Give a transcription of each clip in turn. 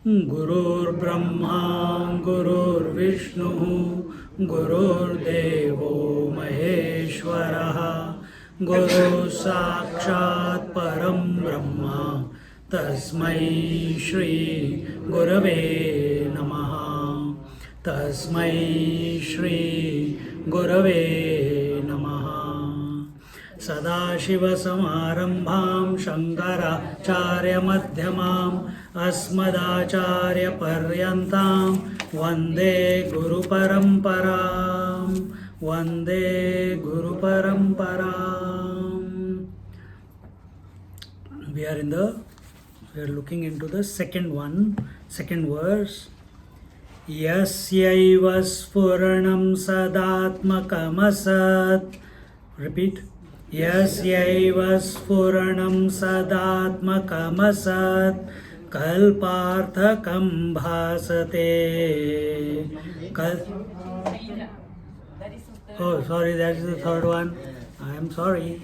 गुरुर्ब्रह्मा गुरुर्विष्णुः गुरुर्देवो महेश्वरः गुरुः साक्षात् परं ब्रह्म तस्मै श्री गुरवे नमः तस्मै श्री गुरवे नमः सदाशिवसमारम्भां शङ्कराचार्यमध्यमाम् अस्मदाचार्यपर्यन्तां वन्दे गुरुपरम्परां वन्दे गुरुपरम्पराम्. We are looking into the second verse. Yasyaiva sfuranam sadatmakamasat. Repeat. Yasyaiva sfuranam sadatmakamasat kalparthakam bhasate. Oh, sorry, that is the third one. I am sorry.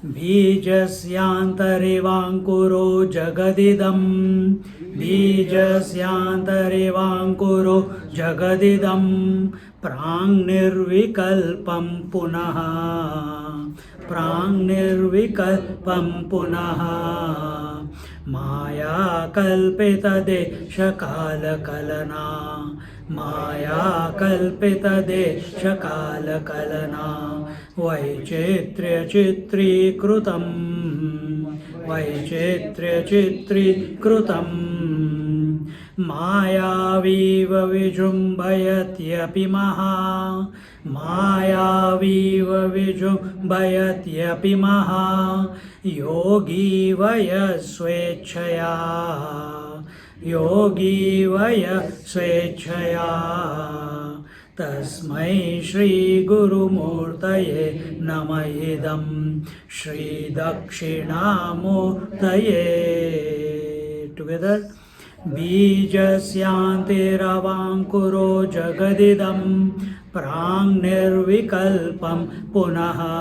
Bijasyantarevankuro jagadidam Bijasyantarevankuro jagadidam Prangnirvikalpam punaha Prangnirvikalpam punaha Maya kalpita deshakala kalana Maya kalpita deshakala kalana Vaichitrya chitri krutam Vaichitrya chitri krutam Mayaviva vijumbayatyapi maha Mayaviva vijumbayatyapi maha Yogi vaya swechaya Yogi vaya swechaya Tasmai Shri Guru Murtaye Namayidam Shri Dakshinamurtaye. Together. Bijasyantiravankuro jagadidam Prangnirvikalpam punaha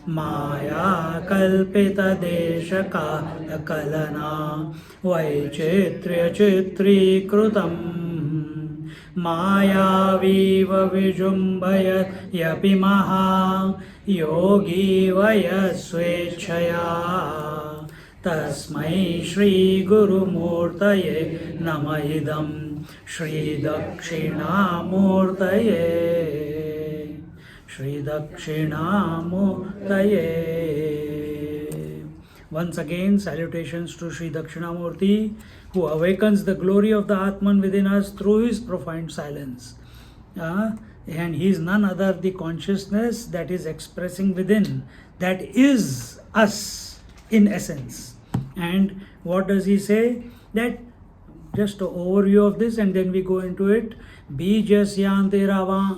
Maya kalpita deshakala kalana Vaichitrya chitri krutam Mayaviva vijumbayatyapi maha Yogi vaya swechaya Tasmai Shri Guru Murtaye Namayidam Shri Dakshinamurtaye Shri Dakshinamurtaye. Once again, salutations to Shri Dakshinamurti, who awakens the glory of the Atman within us through his profound silence. And he is none other the consciousness that is expressing within, that is us in essence. And what does he say? That just an overview of this and then we go into it. Bijasyanti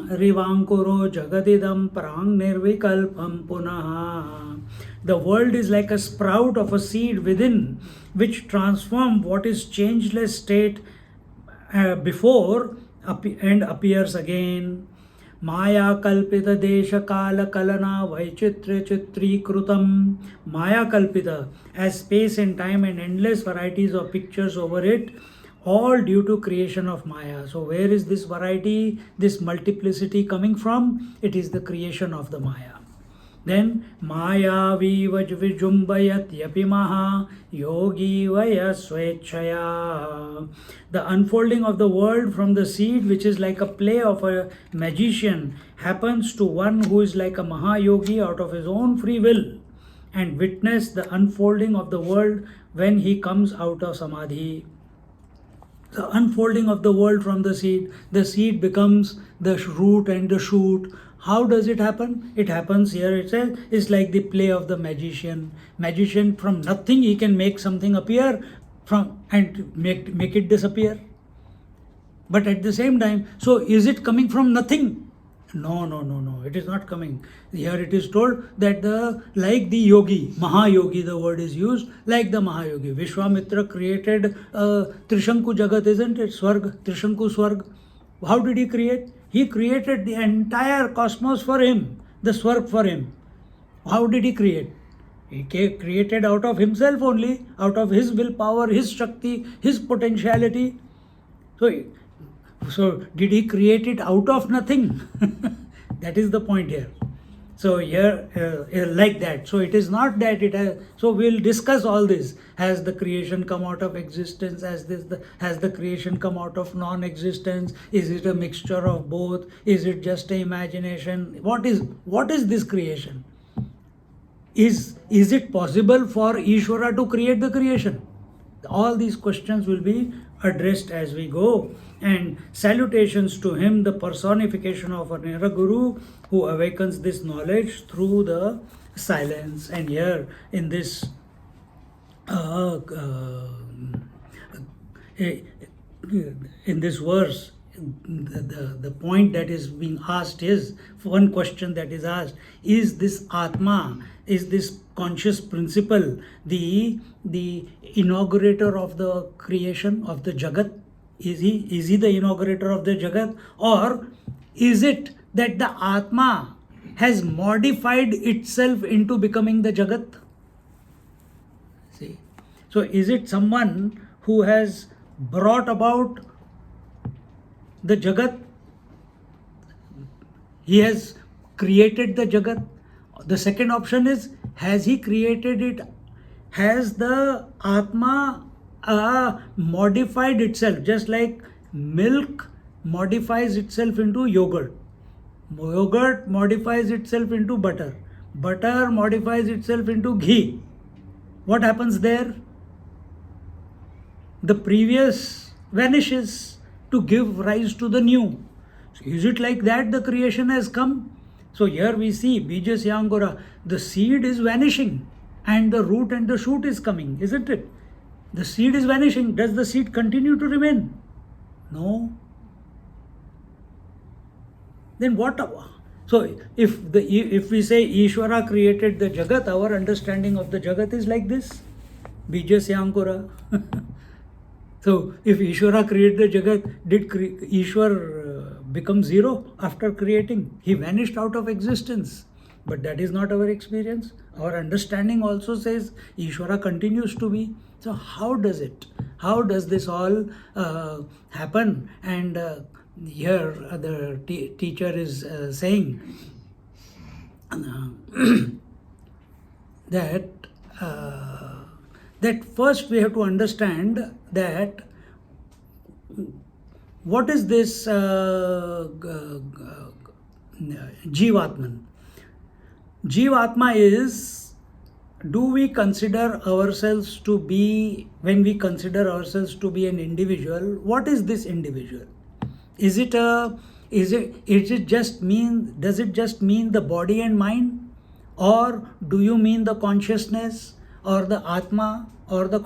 rivankuro jagadidam prangnirvikalpam punaha. The world is like a sprout of a seed within, which transforms what is changeless state before and appears again. Maya kalpita desha kala kalana vaichitrya chitri krutam. Maya kalpita, as space and time and endless varieties of pictures over it, all due to creation of Maya. So where is this variety, this multiplicity coming from? It is the creation of the Maya. Then Maya vijumbayat yapimaha yogi vaya swechaya. The unfolding of the world from the seed, which is like a play of a magician, happens to one who is like a Mahayogi out of his own free will, and witness the unfolding of the world when he comes out of Samadhi. The unfolding of the world from the seed becomes the root and the shoot. How does it happen? It happens here, it says, it's like the play of the magician. Magician, from nothing he can make something appear from and make it disappear. But at the same time, so is it coming from nothing? No, it is not coming. Here it is told that like the yogi, Mahayogi, the word is used, like the Mahayogi. Vishwamitra created Trishanku Jagat, isn't it? Swarg, Trishanku Swarg. How did he create? He created the entire cosmos for him, the Swarg for him. How did he create? He created out of himself only, out of his willpower, his Shakti, his potentiality. So did he create it out of nothing? That is the point here. So here, like that. So it is not that it has. So we'll discuss all this. Has the creation come out of existence? Has the creation come out of non-existence? Is it a mixture of both? Is it just an imagination? What is this creation? Is it possible for Ishvara to create the creation? All these questions will be addressed as we go. And salutations to him, the personification of a Niraguru who awakens this knowledge through the silence. And here in this verse, the point that is being asked is, one question that is asked, is this Atma, is this conscious principle the inaugurator of the creation of the Jagat? Is he the inaugurator of the Jagat? Or is it that the Atma has modified itself into becoming the Jagat? See? So is it someone who has brought about the Jagat? He has created the Jagat. The second option is, has he created it? Has the Atma modified itself, just like milk modifies itself into yogurt. Yogurt modifies itself into butter. Butter modifies itself into ghee. What happens there? The previous vanishes to give rise to the new. So is it like that the creation has come? So here we see Bijasya Angura, the seed is vanishing and the root and the shoot is coming, isn't it? The seed is vanishing. Does the seed continue to remain? No. Then what? So if we say Ishvara created the Jagat, our understanding of the Jagat is like this. Bijasya Ankura. So if Ishvara created the Jagat, did Ishwar become zero after creating? He vanished out of existence. But that is not our experience. Our understanding also says Ishvara continues to be. So how does it? How does this all happen? And here the teacher is saying that first we have to understand that what is this Jivatman? Jivatma is, do we consider ourselves to be, when we consider ourselves to be an individual, what is this individual? Does it just mean the body and mind? Or do you mean the consciousness or the Atma or the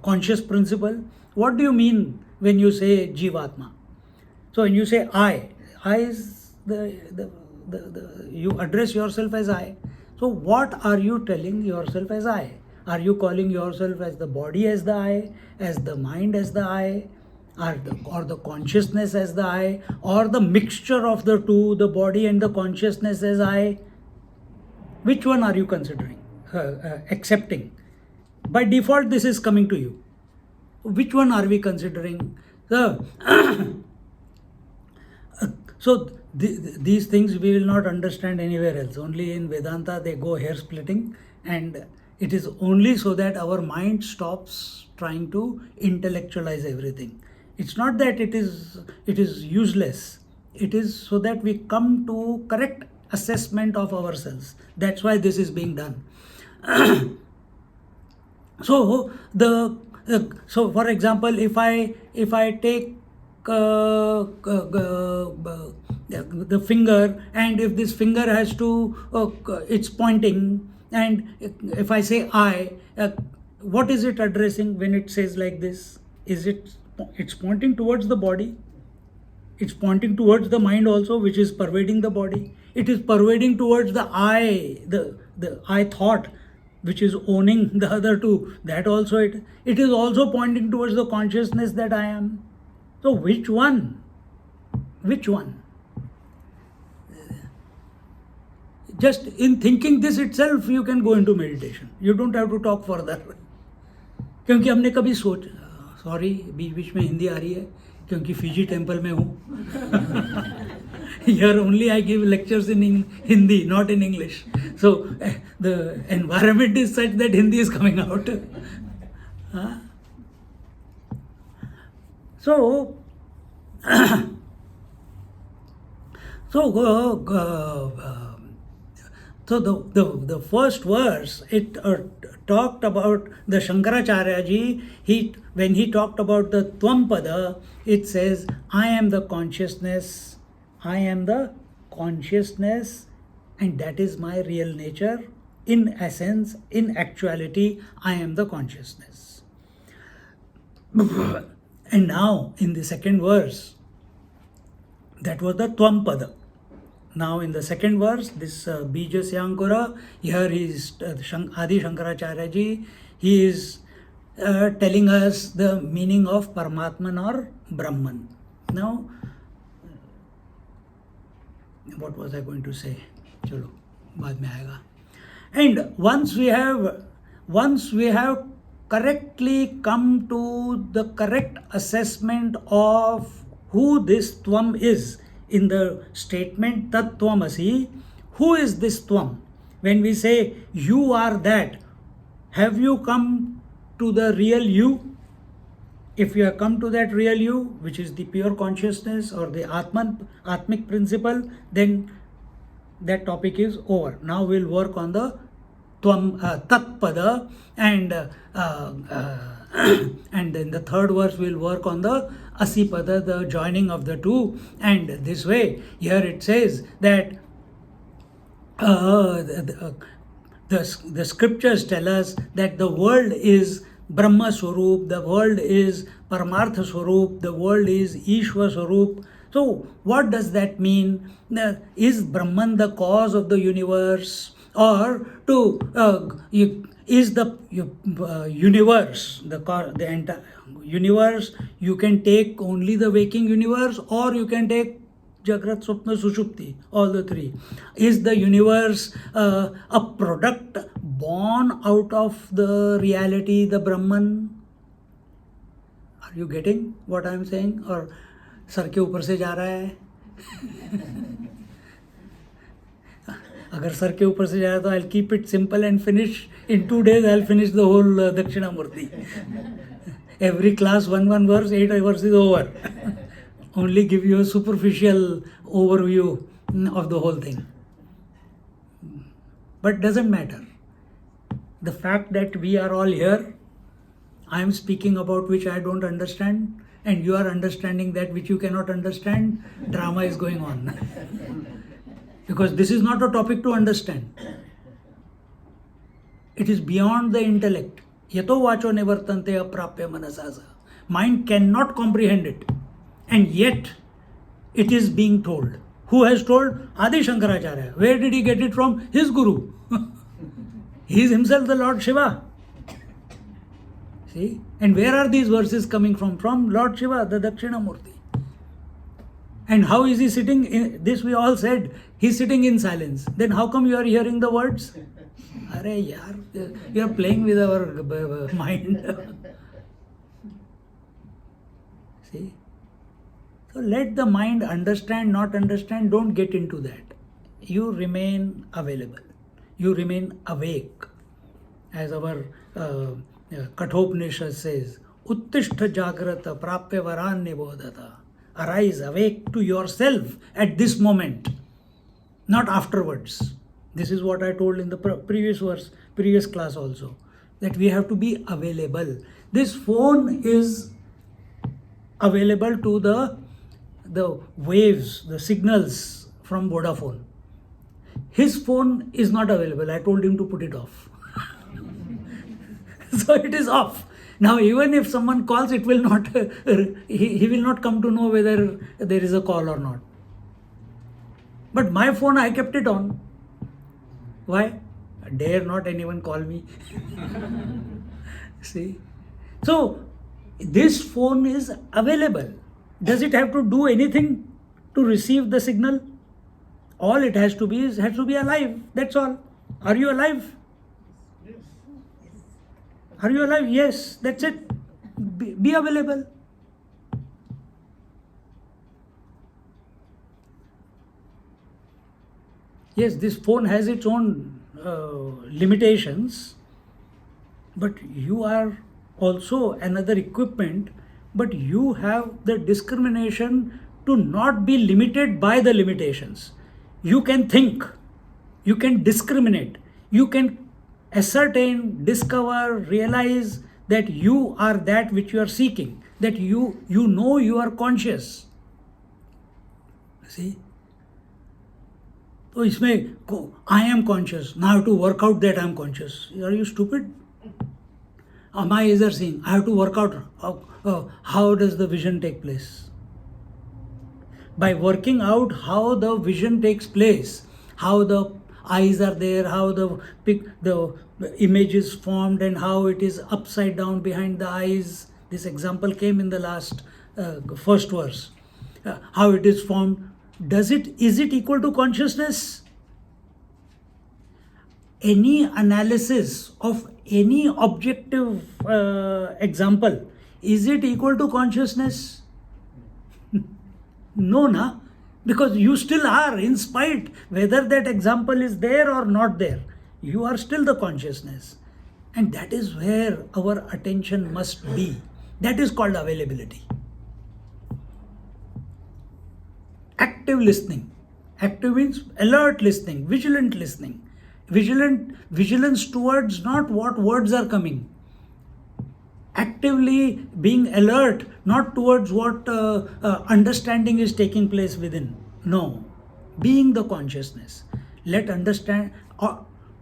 conscious principle? What do you mean when you say Jivatma? So when you say I is you address yourself as I. So what are you telling yourself as I? Are you calling yourself as the body as the I, as the mind as the I, or the consciousness as the I, or the mixture of the two, the body and the consciousness as I? Which one are you considering, accepting? By default, this is coming to you. Which one are we considering? So these things we will not understand anywhere else. Only in Vedanta they go hair splitting, and it is only so that our mind stops trying to intellectualize everything. It's not that it is useless. It is so that we come to correct assessment of ourselves. That's why this is being done. So for example, if I take the finger, and if this finger has to it's pointing, And if I say I, what is it addressing when it says like this? It's pointing towards the body. It's pointing towards the mind also, which is pervading the body. It is pervading towards the I, the I thought, which is owning the other two. That also it is also pointing towards the consciousness that I am. So which one? Which one? Just in thinking this itself, you can go into meditation. You don't have to talk further. क्योंकि हमने कभी सोच, sorry बीच बीच में हिंदी आ रही है क्योंकि Fiji temple में हूँ. Here only I give lectures in Hindi, not in English. So the environment is such that Hindi is coming out. So the first verse, it talked about the Shankaracharya ji. When he talked about the Tvam-pada, it says, I am the consciousness, I am the consciousness, and that is my real nature. In essence, in actuality, I am the consciousness. And now, in the second verse, that was the Tvam-pada. Now in the second verse, this Bija Syankura, here is Adi Shankaracharya ji, he is telling us the meaning of Paramatman or Brahman. Now, what was I going to say? Chalo, baad mein aayega. And once we have correctly come to the correct assessment of who this Tvam is, in the statement Tat Tvamasi, who is this Tvam? When we say you are that, have you come to the real you? If you have come to that real you, which is the pure consciousness or the Atmic principle, then that topic is over. Now we'll work on the Tat Pada, and then the third verse we'll work on the Asipada, the joining of the two. And this way, here it says that the scriptures tell us that the world is Brahma Swarup, the world is Paramartha Swarup, the world is Ishwa Swarup. So what does that mean? Is Brahman the cause of the universe? Or is the universe, the entire universe, you can take only the waking universe, or you can take Jagrat, Swapna, Sushupti, all the three. Is the universe a product born out of the reality, the Brahman? Are you getting what I am saying? Or sir के ऊपर से जा रहा है? अगर sir के ऊपर से जा रहा है तो I'll keep it simple and finish. In 2 days I'll finish the whole Dakshinamurti. Every class one verse, 8 verses over. Only give you a superficial overview of the whole thing. But doesn't matter. The fact that we are all here, I am speaking about which I don't understand, and you are understanding that which you cannot understand, drama is going on. Because this is not a topic to understand. It is beyond the intellect. Yato vacho nivartante aprapya manasasa. Mind cannot comprehend it. And yet, it is being told. Who has told? Adi Shankaracharya. Where did he get it from? His guru. He is himself the Lord Shiva. See? And where are these verses coming from? From Lord Shiva, the Dakshinamurti. And how is he sitting? This we all said. He's sitting in silence. Then how come you are hearing the words? Are yaar, you are playing with our mind. See? So let the mind understand, not understand, don't get into that. You remain available. You remain awake. As our Kathopanishad says, Uttishta Jagrata Prapya Varanya Bodhata. Arise, awake to yourself at this moment, not afterwards. This is what I told in the previous class also, that we have to be available. This phone is available to the waves, the signals from Vodafone. his phone is not available. I told him to put it off. So it is off. Now even if someone calls, it will not, he will not come to know whether there is a call or not. But my phone, I kept it on. Why? Dare not anyone call me. See? So this phone is available. Does it have to do anything to receive the signal? All it has to be is alive. That's all. Are you alive? Are you alive? Yes, that's it. Be available. Yes, this phone has its own limitations, but you are also another equipment, but you have the discrimination to not be limited by the limitations. You can think, you can discriminate, you can ascertain, discover, realize that you are that which you are seeking, that you know you are conscious. See? So इसमें I am conscious. Now I have to work out that I am conscious. Are you stupid? My eyes are seeing. I have to work out how does the vision take place. By working out how the vision takes place, how the eyes are there, how the image is formed, and how it is upside down behind the eyes. This example came in the last first verse. How it is formed. Is it equal to consciousness? Any analysis of any objective example, is it equal to consciousness? No, na? Because you still are, in spite whether that example is there or not there, you are still the consciousness. And that is where our attention must be. That is called availability. Active listening. Active means alert listening, vigilant listening. Vigilance towards not what words are coming. Actively being alert, not towards what understanding is taking place within. No. Being the consciousness. Let understand.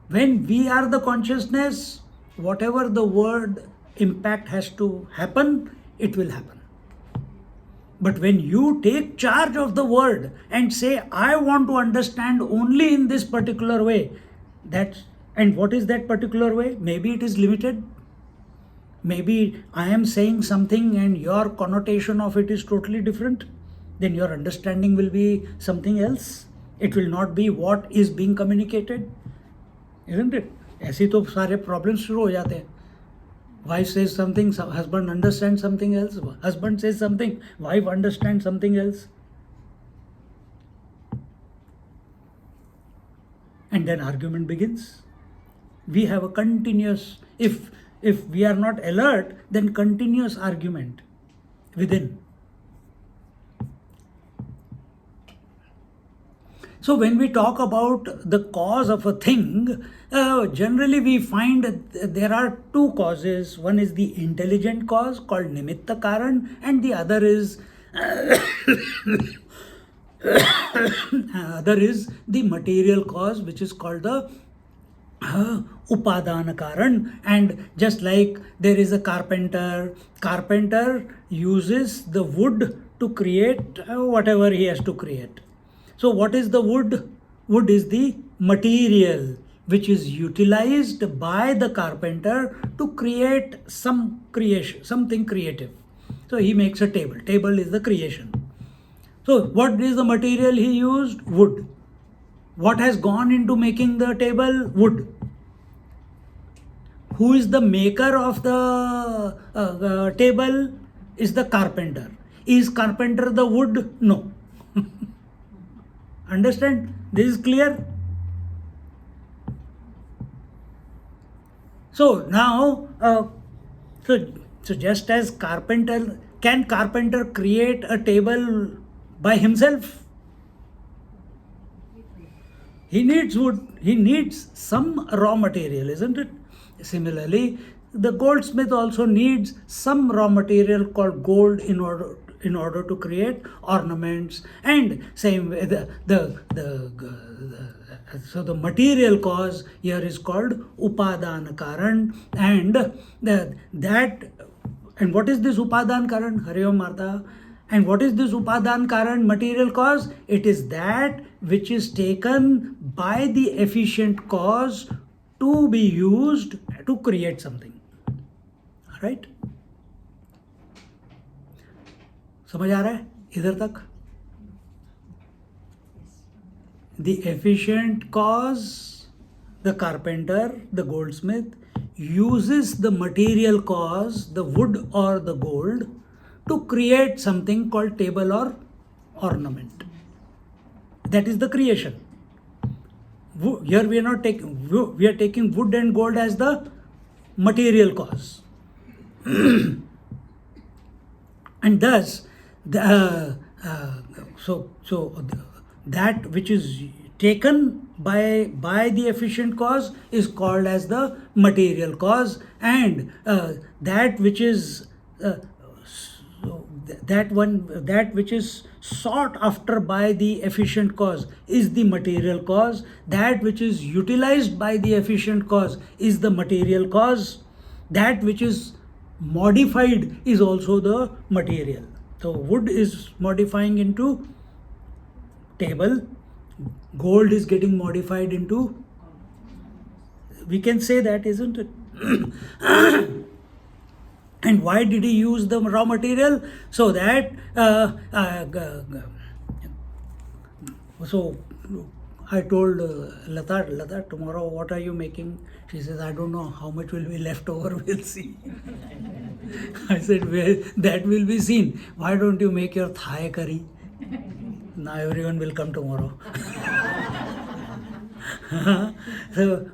When we are the consciousness, whatever the word impact has to happen, it will happen. But when you take charge of the word and say, I want to understand only in this particular way, and what is that particular way? Maybe it is limited. Maybe I am saying something and your connotation of it is totally different. Then your understanding will be something else. It will not be what is being communicated. Isn't it? ऐसी तो सारे problems शुरू हो जाते हैं. Wife says something, husband understands something else. Husband says something, wife understands something else. And then argument begins. We have a continuous, if we are not alert, then continuous argument within. So when we talk about the cause of a thing, generally we find there are two causes. One is the intelligent cause called nimitta karan, and the other is the material cause, which is called the upadana karan. And just like there is a carpenter uses the wood to create whatever he has to create. So what is the wood? Wood is the material which is utilized by the carpenter to create something creative. So he makes a table. Table is the creation. So what is the material he used? Wood. What has gone into making the table? Wood. Who is the maker of the table? Is the carpenter. Is carpenter the wood? No. Understand? This is clear? So now, so just as can carpenter create a table by himself? He needs wood. He needs some raw material, isn't it? Similarly, the goldsmith also needs some raw material called gold in order in order to create ornaments. And same way so the material cause here is called upadan karan, and what is this upadan karan? Hari Om Martha. And what is this upadan karan, material cause? It is that which is taken by the efficient cause to be used to create something. Right? समझ आ रहा है इधर तक? The efficient cause, the carpenter, the goldsmith, uses the material cause, the wood or the gold, to create something called table or ornament. That is the creation. Here we are taking wood and gold as the material cause. And thus, that which is taken by the efficient cause is called as the material cause, and that which is sought after by the efficient cause is the material cause. That which is utilized by the efficient cause is the material cause. That which is modified is also the material. So wood is modifying into table, gold is getting modified into, we can say that, isn't it? And why did he use the raw material? So that so I told Lata, tomorrow what are you making? She says, I don't know, how much will be left over, we'll see. I said, well, that will be seen. Why don't you make your Thai curry? Now everyone will come tomorrow. So,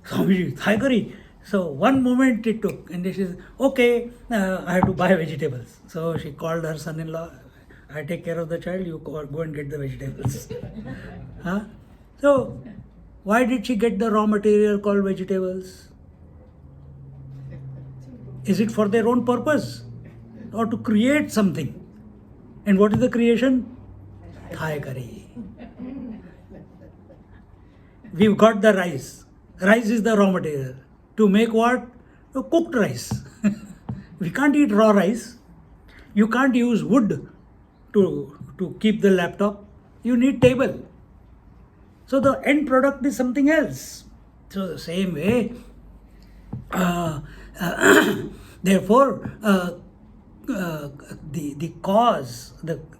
Swamiji, Thai curry. So one moment it took, and she said, okay, I have to buy vegetables. So she called her son-in-law, I take care of the child, you go and get the vegetables. So why did she get the raw material called vegetables? Is it for their own purpose or to create something? And what is the creation? Thai curry. We've got the rice. Rice is the raw material. To make what? Cooked rice. We can't eat raw rice. You can't use wood to keep the laptop. You need table. So the end product is something else. So the same way, therefore, the cause,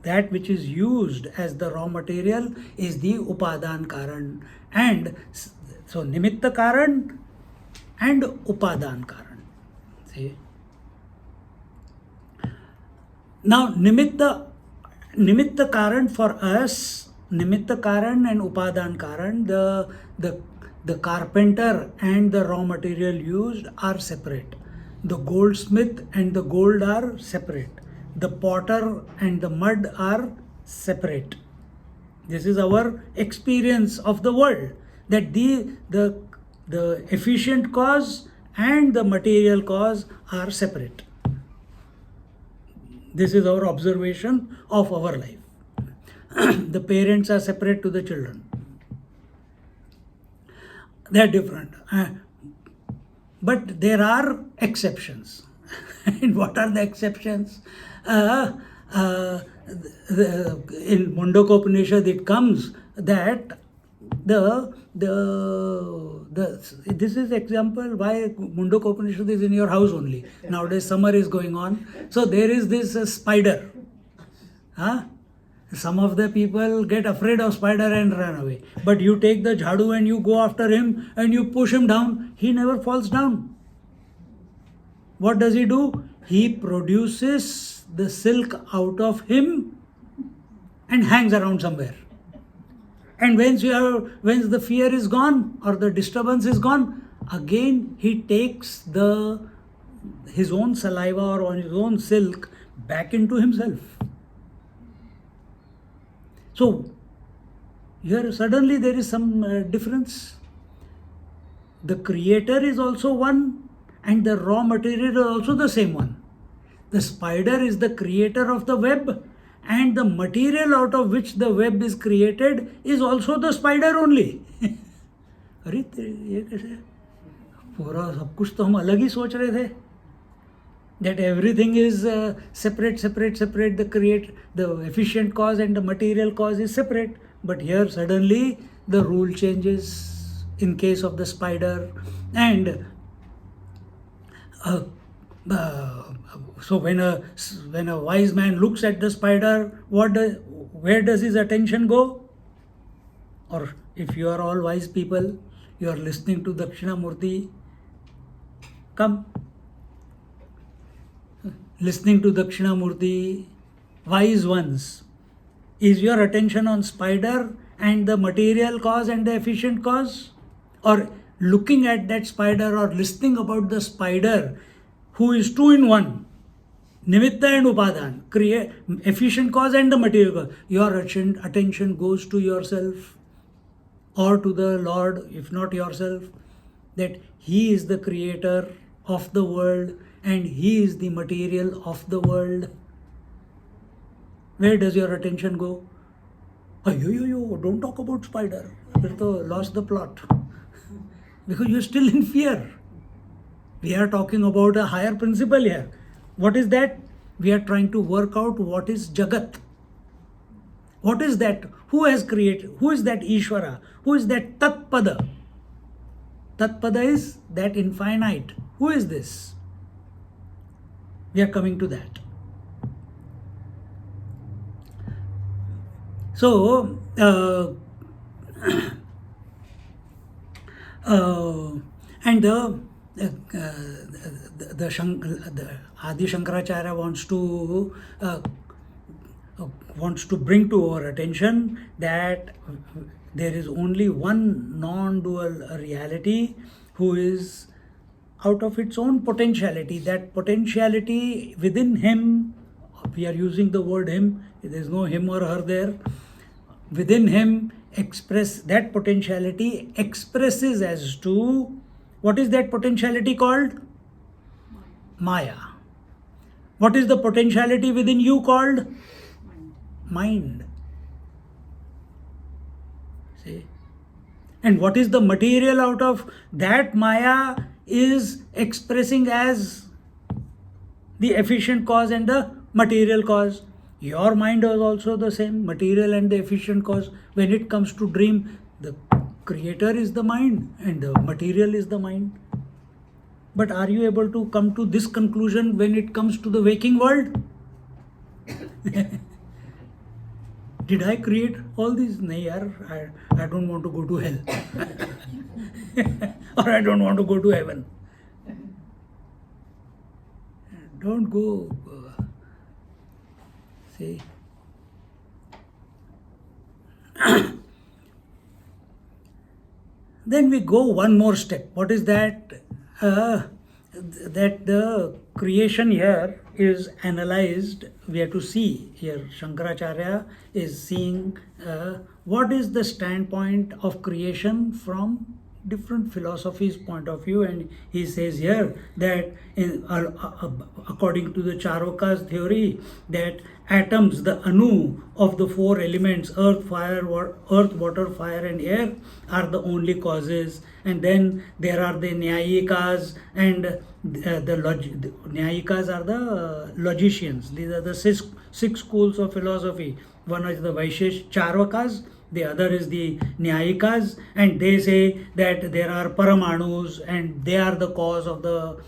that which is used as the raw material is the upadan karan. And so nimitta karan and upadan karan. See? Now nimitta karan for us, nimitta karan and upadan karan, the carpenter and the raw material used are separate. The goldsmith and the gold are separate. The potter and the mud are separate. This is our experience of the world, that the efficient cause and the material cause are separate. This is our observation of our life. The parents are separate to the children. They are different. But there are exceptions. And what are the exceptions? In Mundokopanishad it comes that this is example why Mundokopanishad is in your house only. Nowadays summer is going on. So there is this spider. Some of the people get afraid of spider and run away. But you take the jhadu and you go after him and you push him down. He never falls down. What does he do? He produces the silk out of him and hangs around somewhere. And when the fear is gone or the disturbance is gone, again he takes his own saliva or his own silk back into himself. So here suddenly there is some difference. The creator is also one and the raw material is also the same one. The spider is the creator of the web, and the material out of which the web is created is also the spider only. अरे ये कैसे, पूरा सब कुछ तो हम अलग ही सोच रहे थे. That everything is separate, the efficient cause and the material cause is separate. But here suddenly the rule changes in case of the spider. And so when a wise man looks at the spider, where does his attention go? Or if you are all wise people, you are listening to Dakshinamurti, come. Listening to Dakshinamurti, wise ones, is your attention on spider and the material cause and the efficient cause? Or looking at that spider or listening about the spider, who is two in one, Nimitta and Upadan, create efficient cause and the material cause. Your attention goes to yourself or to the Lord, if not yourself, that He is the creator of the world and He is the material of the world. Where does your attention go? Yo, don't talk about spider. You lost the plot. Because you're still in fear. We are talking about a higher principle here. What is that? We are trying to work out what is Jagat. What is that? Who has created? Who is that Ishvara? Who is that Tatpada? Tatpada is that infinite. Who is this? We are coming to that. So, and the Adi Shankaracharya wants to bring to our attention that there is only one non-dual reality who is out of its own potentiality. That potentiality within him, we are using the word him, there is no him or her there. Within him, that potentiality expresses as to, what is that potentiality called? Maya. What is the potentiality within you called? Mind. See? And what is the material out of that Maya is expressing as the efficient cause and the material cause. Your mind is also the same, material and the efficient cause. When it comes to dream, the creator is the mind and the material is the mind. But are you able to come to this conclusion when it comes to the waking world? Did I create all these? No, yaar, I don't want to go to hell. Or I don't want to go to heaven. Don't go. See? Then we go one more step. What is that? That the creation here is analyzed. We have to see here. Shankaracharya is seeing what is the standpoint of creation from different philosophies' point of view, and he says here that according to the Charvaka's theory, that atoms, the anu of the four elements, earth, water, fire and air, are the only causes. And then there are the Nyayikas, and the Nyayikas are the logicians. These are the six schools of philosophy. One is the Vaishesh Charvakas, the other is the Nyayikas, and they say that there are Paramanus and they are the cause of the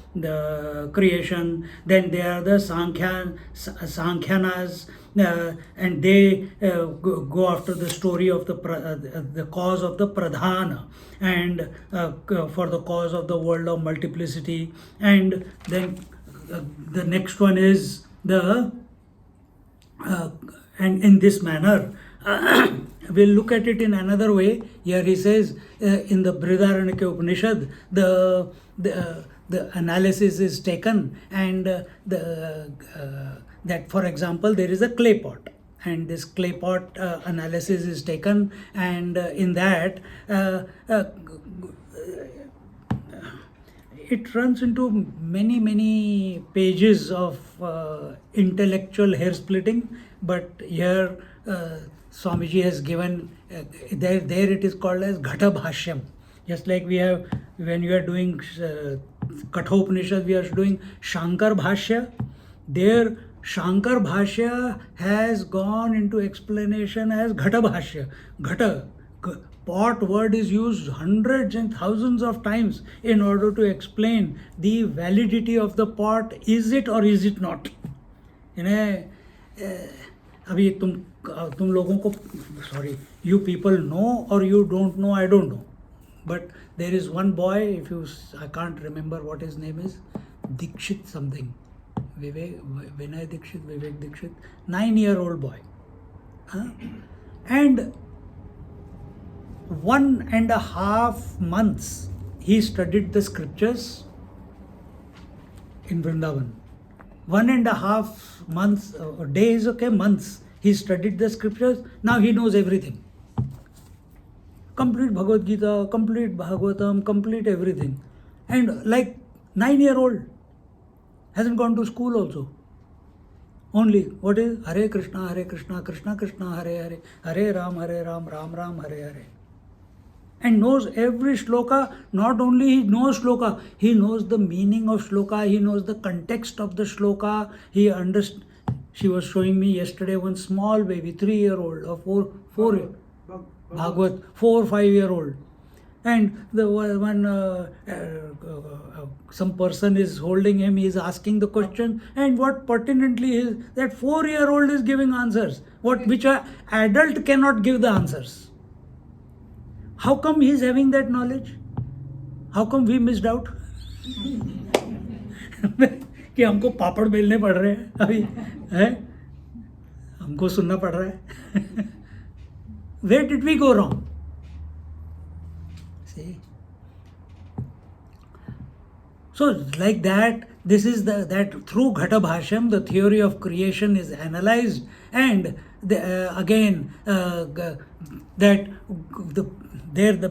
creation. Then there are the Sankhyanas, and they go after the story of the cause of the Pradhana, and for the cause of the world of multiplicity. And then the next one is and in this manner, we'll look at it in another way. Here he says in the Brihadaranyaka Upanishad, the analysis is taken, and that, for example, there is a clay pot, and this clay pot analysis is taken, and in that it runs into many pages of intellectual hair splitting, but here Swamiji has given there it is called as Ghata Bhashyam. Just like we have when you are doing Kathopanishad, we are doing Shankar Bhashya. There Shankar Bhashya has gone into explanation as Ghata Bhashya. Ghata, pot word is used hundreds and thousands of times in order to explain the validity of the pot. Is it or is it not? अभी तुम लोगों को sorry, you people know or you don't know, I don't know. But there is one boy, I can't remember what his name is, Dikshit something. Vinay Dikshit, Vivek Dikshit, 9-year-old boy. And 1.5 months he studied the scriptures in Vrindavan. 1.5 months, days, okay, months, he studied the scriptures. Now he knows everything. Complete Bhagavad Gita, complete Bhagavatam, complete everything. And like 9-year-old, hasn't gone to school also. Only, what is Hare Krishna, Krishna Krishna, Hare Hare, Hare Ram, Ram Ram, Hare Hare. And knows every shloka. Not only he knows shloka, he knows the meaning of shloka, he knows the context of the shloka. He understands. She was showing me yesterday one small baby, 3-year-old or 4 Bhagavad, 4 or 5-year-old. And the one some person is holding him, he is asking the question, and what pertinently is that 4-year-old is giving answers, which an adult cannot give the answers. How come he is having that knowledge? How come we missed out? कि हमको पापड़ बेलने पड़ रहे हैं अभी, है हमको सुनना पड़ रहा है. Where did we go wrong? See? So like that, this is that through Ghata Bhashyam, the theory of creation is analyzed, and again the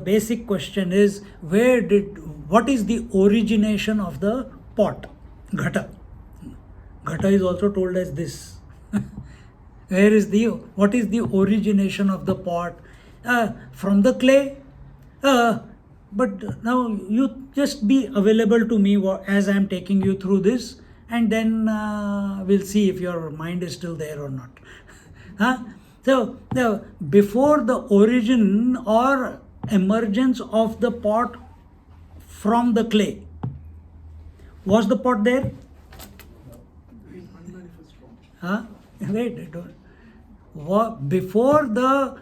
basic question is what is the origination of the pot? Ghata. Ghata is also told as this. What is the origination of the pot? From the clay. But now you just be available to me as I am taking you through this, and then we'll see if your mind is still there or not. So before the origin or emergence of the pot from the clay, was the pot there? Wait, before the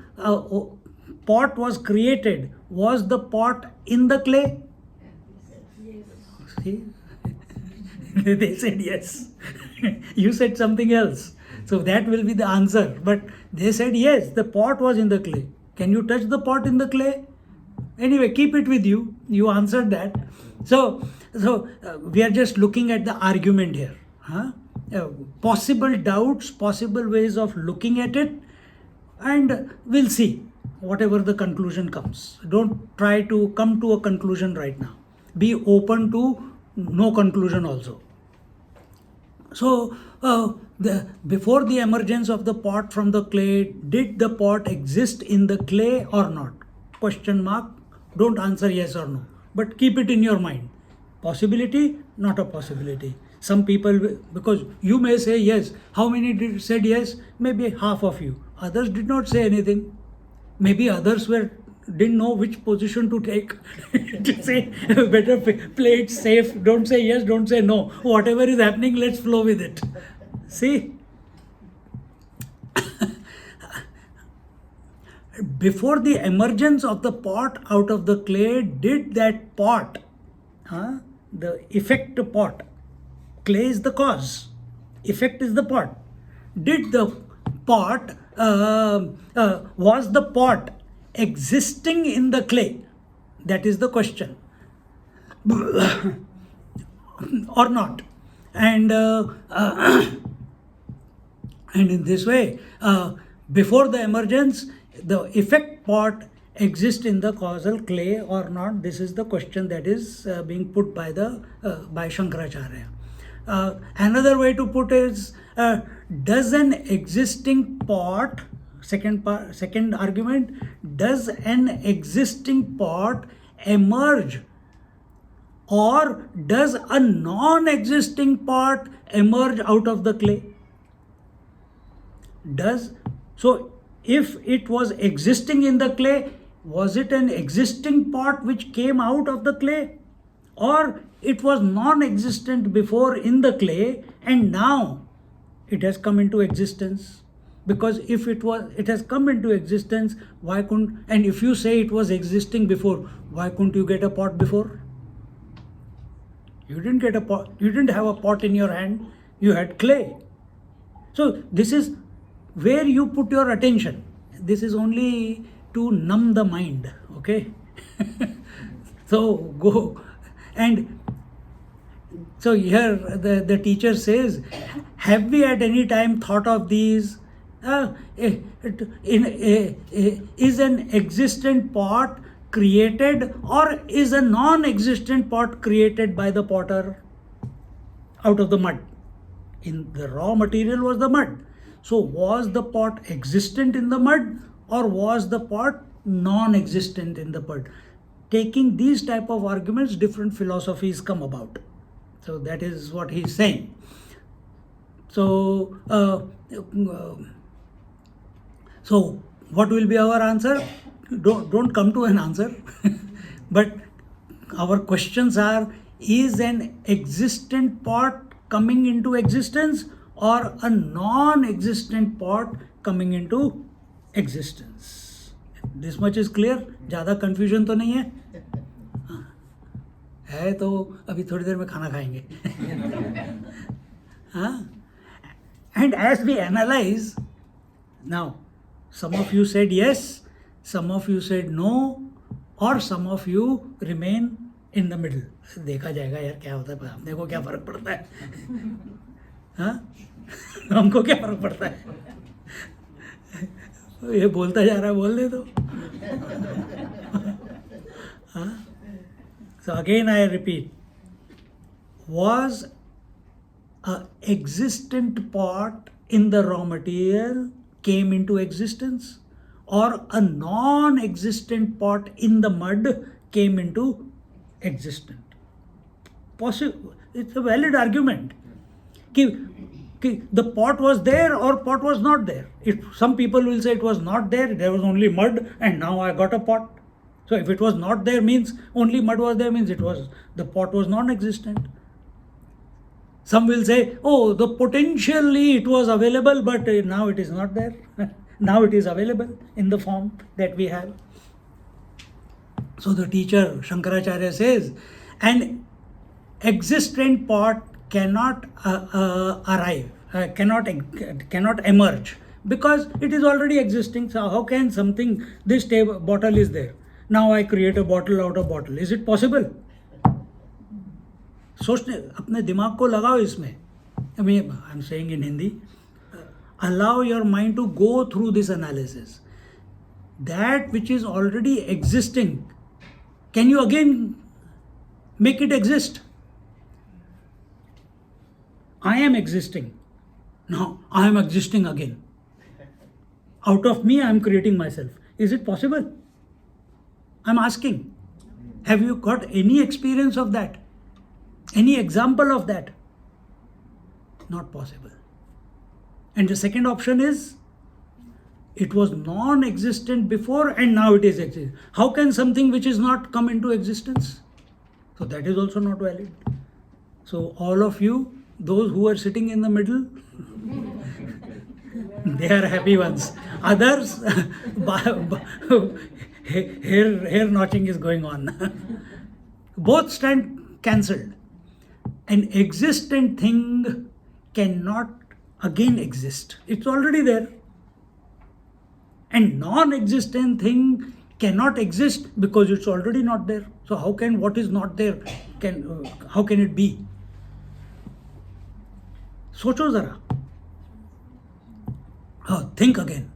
pot was created, was the pot in the clay? See? They said yes. You said something else. So that will be the answer. But they said yes, the pot was in the clay. Can you touch the pot in the clay? Anyway, keep it with you. You answered that. So we are just looking at the argument here. Possible doubts, possible ways of looking at it, and we'll see whatever the conclusion comes. Don't try to come to a conclusion right now. Be open to no conclusion also. So before the emergence of the pot from the clay, did the pot exist in the clay or not? Question mark. Don't answer yes or no, but keep it in your mind. Possibility, not a possibility. Some people, because you may say yes. How many said yes? Maybe half of you. Others did not say anything. Maybe others didn't know which position to take. To say, better play it safe. Don't say yes, don't say no. Whatever is happening, let's flow with it. See? Before the emergence of the pot out of the clay, did that pot, the effect pot, clay is the cause, effect is the pot. Did the pot, was the pot existing in the clay? That is the question. Or not. And in this way, before the emergence, the effect pot exist in the causal clay or not? This is the question that is being put by by Shankaracharya. Another way to put is, does an existing pot, second argument, does an existing pot emerge, or does a non-existing pot emerge out of the clay? So if it was existing in the clay, was it an existing pot which came out of the clay, or it was non-existent before in the clay and now it has come into existence? Because if it has come into existence, why couldn't, and if you say it was existing before, why couldn't you get a pot before? You didn't get a pot, you didn't have a pot in your hand, you had clay. So this is where you put your attention. This is only to numb the mind, okay? So go. And so here the teacher says, have we at any time thought of these? Is an existent pot created, or is a non-existent pot created by the potter out of the mud? In the raw material was the mud. So was the pot existent in the mud, or was the pot non-existent in the mud? Taking these type of arguments, different philosophies come about. So that is what he is saying. So, so what will be our answer? Don't come to an answer. But our questions are, is an existent pot coming into existence, or a non-existent pot coming into existence? This much is clear? ज़्यादा confusion तो नहीं है? है तो अभी थोड़ी देर में खाना खाएंगे. And as we analyze, now some of you said yes, some of you said no, or some of you remain in the middle. देखा जाएगा यार क्या होता है, अपने को क्या फर्क पड़ता है? हाँ, हमको क्या फर्क पड़ता है? ये बोलता जा रहा है, बोल दे तो. हाँ. So again I repeat, was a existent pot in the raw material came into existence, or a non-existent pot in the mud came into existence? Possible. It's a valid argument. The pot was there or pot was not there. Some people will say it was not there, there was only mud and now I got a pot. So if it was not there means only mud was there, means the pot was non-existent. Some will say, oh, the potentially it was available, but now it is not there. Now it is available in the form that we have. So the teacher Shankaracharya says, an existent pot cannot cannot emerge, because it is already existing. So how can something, this bottle is there, now I create a bottle out of bottle? Is it possible? सोचने, अपने दिमाग को लगाओ इसमें. I mean, I'm saying in Hindi, allow your mind to go through this analysis. That which is already existing, can you again make it exist? I am existing. Now I am existing again. Out of me I am creating myself. Is it possible? I am asking. Have you got any experience of that? Any example of that? Not possible. And the second option is, it was non-existent before and now it is existing. How can something which is not come into existence? So that is also not valid. So all of you, those who are sitting in the middle, they are happy ones. Others, hair notching is going on. Both stand cancelled. An existent thing cannot again exist. It's already there. And non-existent thing cannot exist because it's already not there. So how can what is not there, how can it be? सोचो जरा. Think again.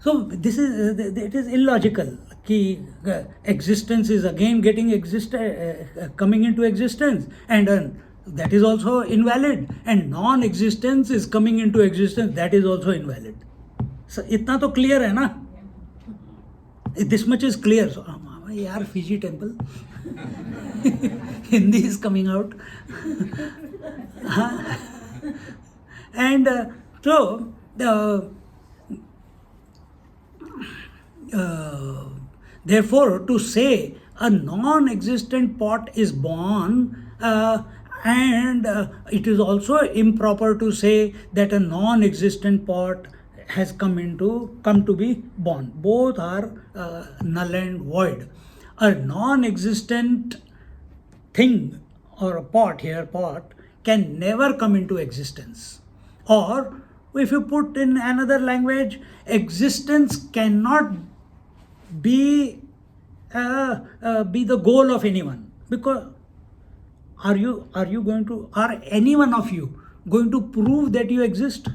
So this is it is illogical. Ki existence is again coming into existence, and that is also invalid. And non-existence is coming into existence. That is also invalid. So इतना तो clear है ना? This much is clear. So, यार Fiji temple. Hindi is coming out. And so therefore, to say a non-existent pot is born, and it is also improper to say that a non-existent pot has come to be born. Both are null and void. A non-existent thing, or a pot can never come into existence. Or if you put in another language, existence cannot be the goal of anyone. Because are any one of you going to prove that you exist?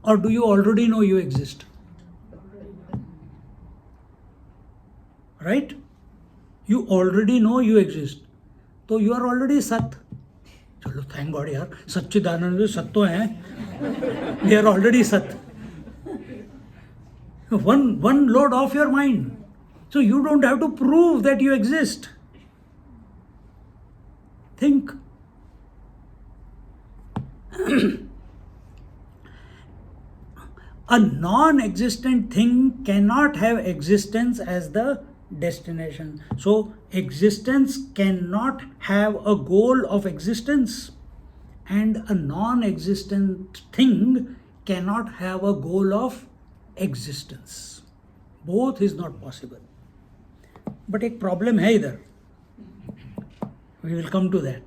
Or do you already know you exist? Right? You already know you exist. So you are already Sat. चलो thank God यार, सच्चिदानंद में सत तो हैं. We are already Sat. One load off your mind. So you don't have to prove that you exist. Think. A non-existent thing cannot have existence as the destination. So existence cannot have a goal of existence, and a non-existent thing cannot have a goal of existence. Both is not possible. But एक problem है इधर. We will come to that.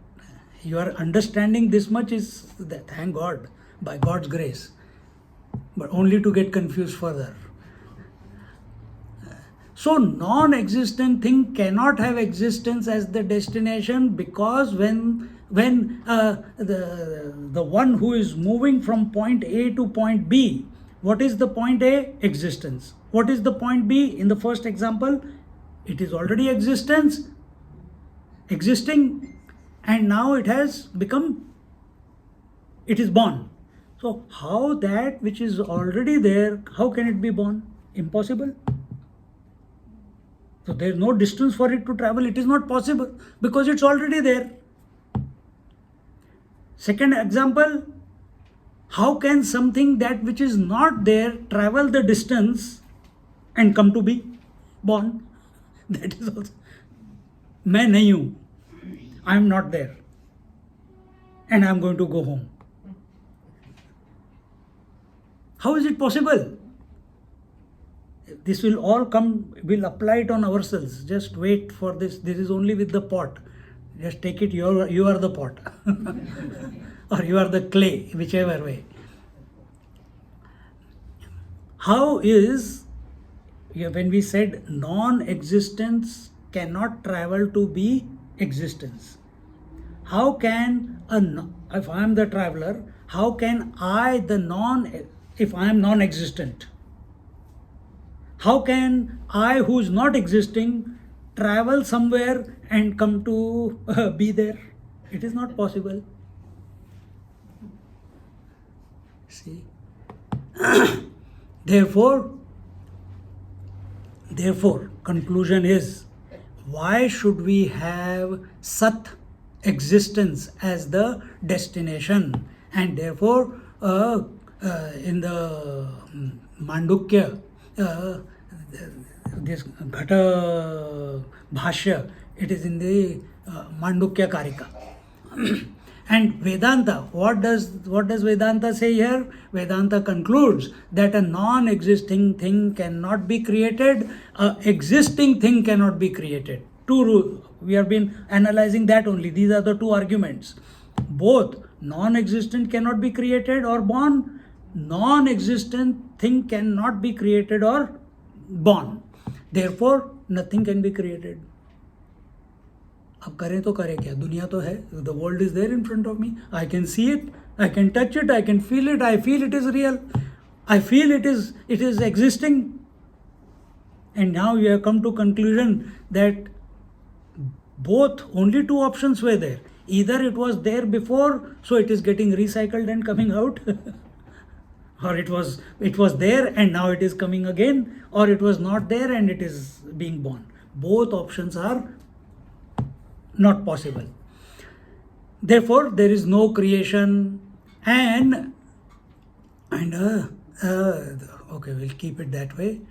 Your understanding this much is that, thank God, by God's grace, but only to get confused further. So non-existent thing cannot have existence as the destination, because when the one who is moving from point A to point B, what is the point A? Existence. What is the point B? In the first example, it is already existing, and now it is born. So how that which is already there, how can it be born? Impossible. So there is no distance for it to travel. It is not possible because it's already there. Second example, how can something that which is not there travel the distance and come to be born? That is also. मैं नहीं हूँ. I am not there. And I am going to go home. How is it possible? This will all come, we'll apply it on ourselves. Just wait for this. This is only with the pot. Just take it, you are the pot. Or you are the clay, whichever way. How is, when we said non-existence cannot travel to be existence. How can, if I am the traveler, how can if I am non-existent? How can I, who is not existing, travel somewhere and come to be there? It is not possible. See? Therefore, conclusion is, why should we have Sat, existence, as the destination? And therefore, in the Mandukya, this Ghata Bhashya, it is in the Mandukya Karika. And Vedanta, what does Vedanta say here? Vedanta concludes that a non-existing thing cannot be created, a existing thing cannot be created. Two rules. We have been analyzing that only. These are the two arguments. Both non-existent cannot be created or born. Non-existent thing cannot be created or born. Therefore, nothing can be created. अब करें तो करें क्या? दुनिया तो है. The world is there in front of me. I can see it. I can touch it. I can feel it. I feel it is real. I feel it is existing. And now you have come to conclusion that both, only two options were there. Either it was there before, so it is getting recycled and coming out, or it was there and now it is coming again, or it was not there and it is being born. Both options are not possible. Therefore, there is no creation, and okay, we'll keep it that way.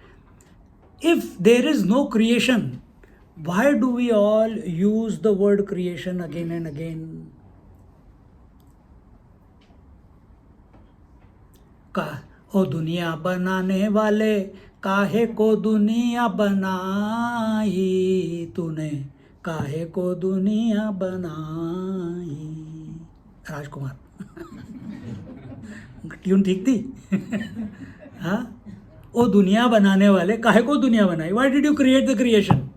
If there is no creation, why do we all use the word creation again and again? ओ दुनिया बनाने वाले, काहे को दुनिया बनाई तूने, काहे को दुनिया बनाई. राजकुमार. ट्यून ठीक थी. हाँ, ओ दुनिया बनाने वाले, काहे को दुनिया बनाई. Why did you create the creation?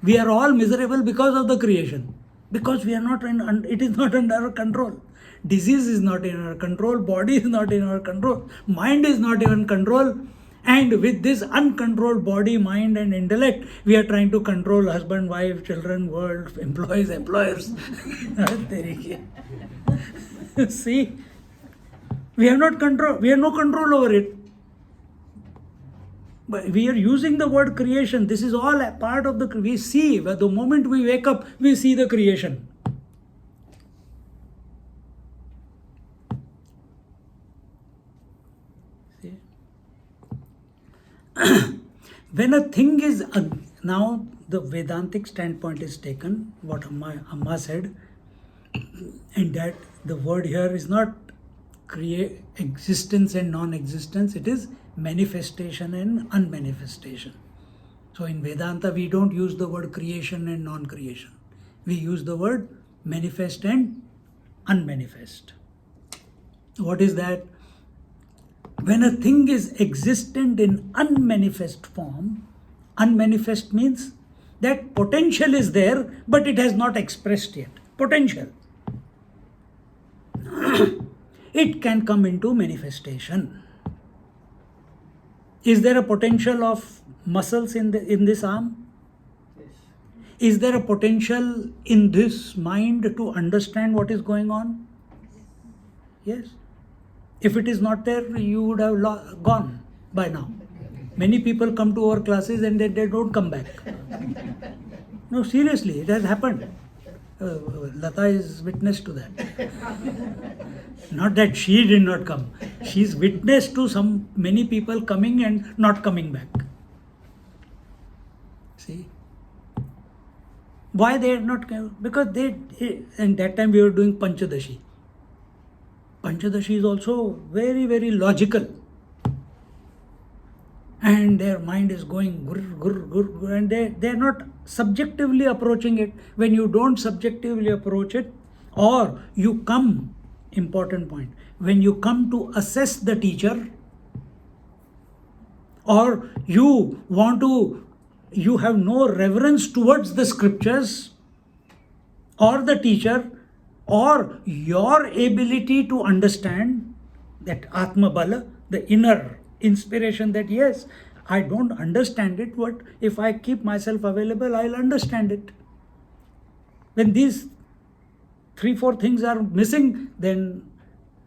We are all miserable because of the creation, because we are not it is not under our control. Disease is not in our control, body is not in our control, mind is not in control, and with this uncontrolled body, mind and intellect, we are trying to control husband, wife, children, world, employers. See, we have no control over it. But we are using the word creation. This is all a part of we see, the moment we wake up, we see the creation. See? When a thing is, now the Vedantic standpoint is taken, what Amma said, and that the word here is not existence and non-existence, it is manifestation and unmanifestation. So in Vedanta, we don't use the word creation and non-creation. We use the word manifest and unmanifest. What is that? When a thing is existent in unmanifest form, unmanifest means that potential is there, but it has not expressed yet. Potential. It can come into manifestation. Is there a potential of muscles in this arm? Yes. Is there a potential in this mind to understand what is going on? Yes. If it is not there, you would have gone by now. Many people come to our classes and they don't come back. No, seriously, it has happened. Lata is witness to that. Not that she did not come. She is witness to many people coming and not coming back. See? Why they are not coming? Because and that time we were doing Panchadashi. Panchadashi is also very, very logical. And their mind is going gur, and they are not subjectively approaching it. When you don't subjectively approach it, or you come, important point, when you come to assess the teacher, or you have no reverence towards the scriptures, or the teacher, or your ability to understand that Atma Bala, the inner inspiration that yes, I don't understand it, but if I keep myself available, I'll understand it. When these 3-4 things are missing, then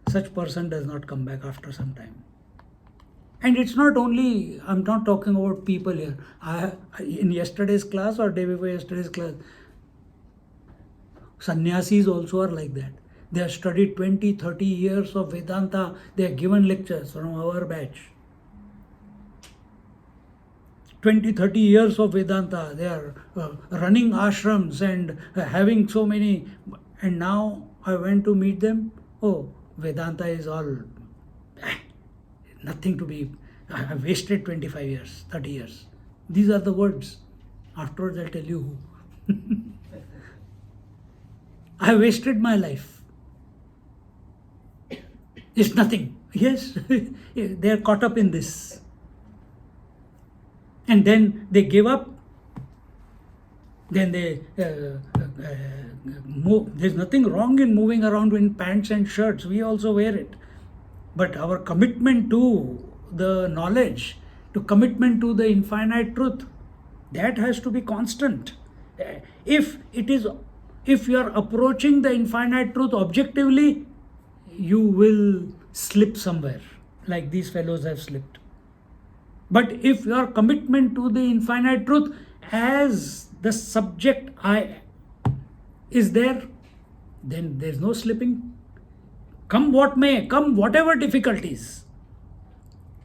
such person does not come back after some time. And it's not only, I'm not talking about people here. In yesterday's class or day before yesterday's class, sannyasis also are like that. They have studied 20-30 years of Vedanta. They are given lectures from our batch. 20-30 years of Vedanta. They are running ashrams and having so many. And now I went to meet them. Oh, Vedanta is all nothing to be. I have wasted 25 years, 30 years. These are the words. Afterwards I'll tell you who. I wasted my life. It's nothing. Yes, they are caught up in this. And then they give up. Then they move. There's nothing wrong in moving around in pants and shirts. We also wear it. But our commitment to the knowledge, to commitment to the infinite truth, that has to be constant. If it is, if you are approaching the infinite truth objectively, you will slip somewhere, like these fellows have slipped. But if your commitment to the infinite truth as the subject I is there, then there's no slipping. Come what may, come whatever difficulties.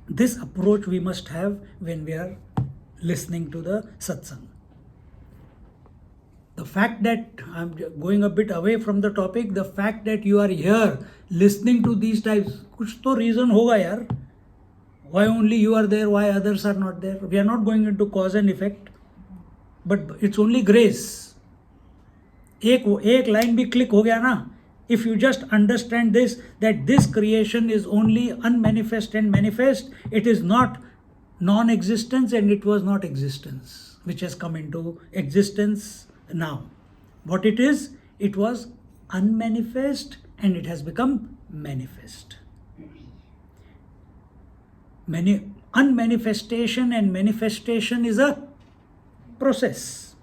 This approach we must have when we are listening to the satsang. The fact that I'm going a bit away from the topic, the fact that you are here listening to these types, kuch to reason hoga yaar. Why only you are there, why others are not there? We are not going into cause and effect, but it's only grace. एक line भी click हो गया ना. If you just understand this, that this creation is only unmanifest and manifest, it is not non-existence and it was not existence, which has come into existence now. What it is, it was unmanifest and it has become manifest. Unmanifestation and manifestation is a process.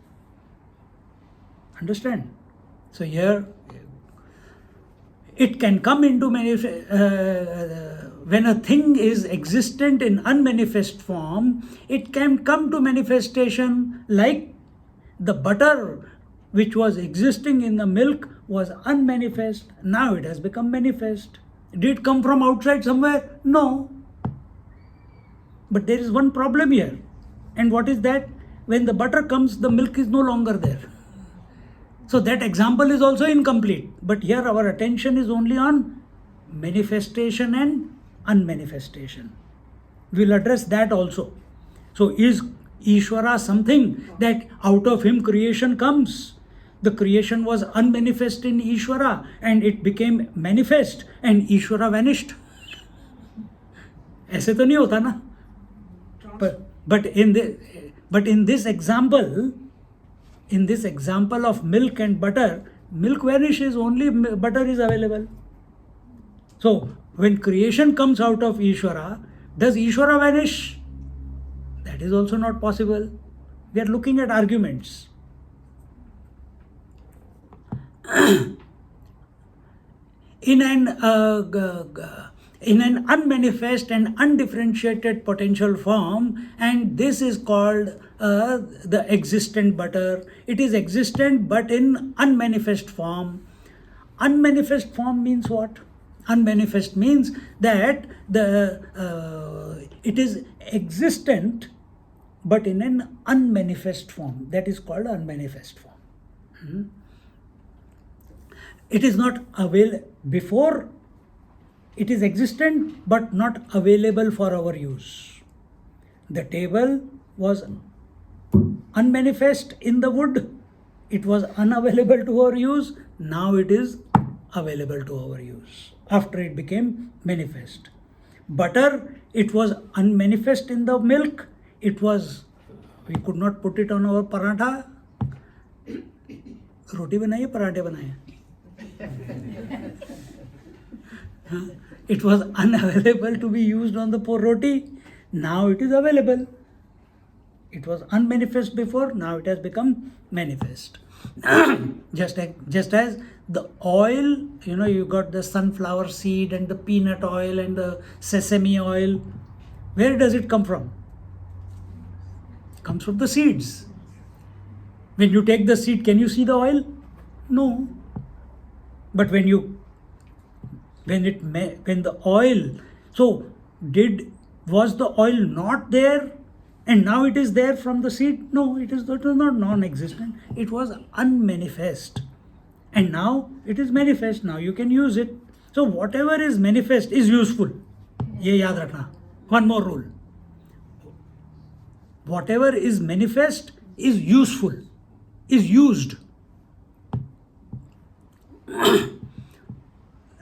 Understand? So here, it can come into when a thing is existent in unmanifest form, it can come to manifestation, like the butter which was existing in the milk was unmanifest, now it has become manifest. Did it come from outside somewhere? No. But there is one problem here. And what is that? When the butter comes, the milk is no longer there. So that example is also incomplete. But here our attention is only on manifestation and unmanifestation. We'll address that also. So is Ishvara something that out of him creation comes? The creation was unmanifest in Ishvara and it became manifest and Ishvara vanished. ऐसे तो नहीं होता ना. But in this example of milk and butter, milk vanishes, only butter is available. So when creation comes out of Ishvara, does Ishvara vanish? That is also not possible. We are looking at arguments. In an unmanifest and undifferentiated potential form, and this is called the existent butter. It is existent but in unmanifest form. Unmanifest form means what? Unmanifest means that it is existent but in an unmanifest form. That is called unmanifest form. It is not available before. It is existent but not available for our use. The table was unmanifest in the wood. It was unavailable to our use. Now it is available to our use after it became manifest. Butter, it was unmanifest in the milk. It was, we could not put it on our paratha. Roti बनाइए, पराठे बनाए. It was unavailable to be used on the roti. Now it is available. It was unmanifest before. Now it has become manifest. just as the oil, you got the sunflower seed and the peanut oil and the sesame oil. Where does it come from? It comes from the seeds. When you take the seed, can you see the oil? No. But when the oil, so was the oil not there and now it is there from the seed? No, it was not non-existent. It was unmanifest and now it is manifest. Now you can use it. So whatever is manifest is useful. Ye yaad rakhna. One more rule. Whatever is manifest is useful, is used.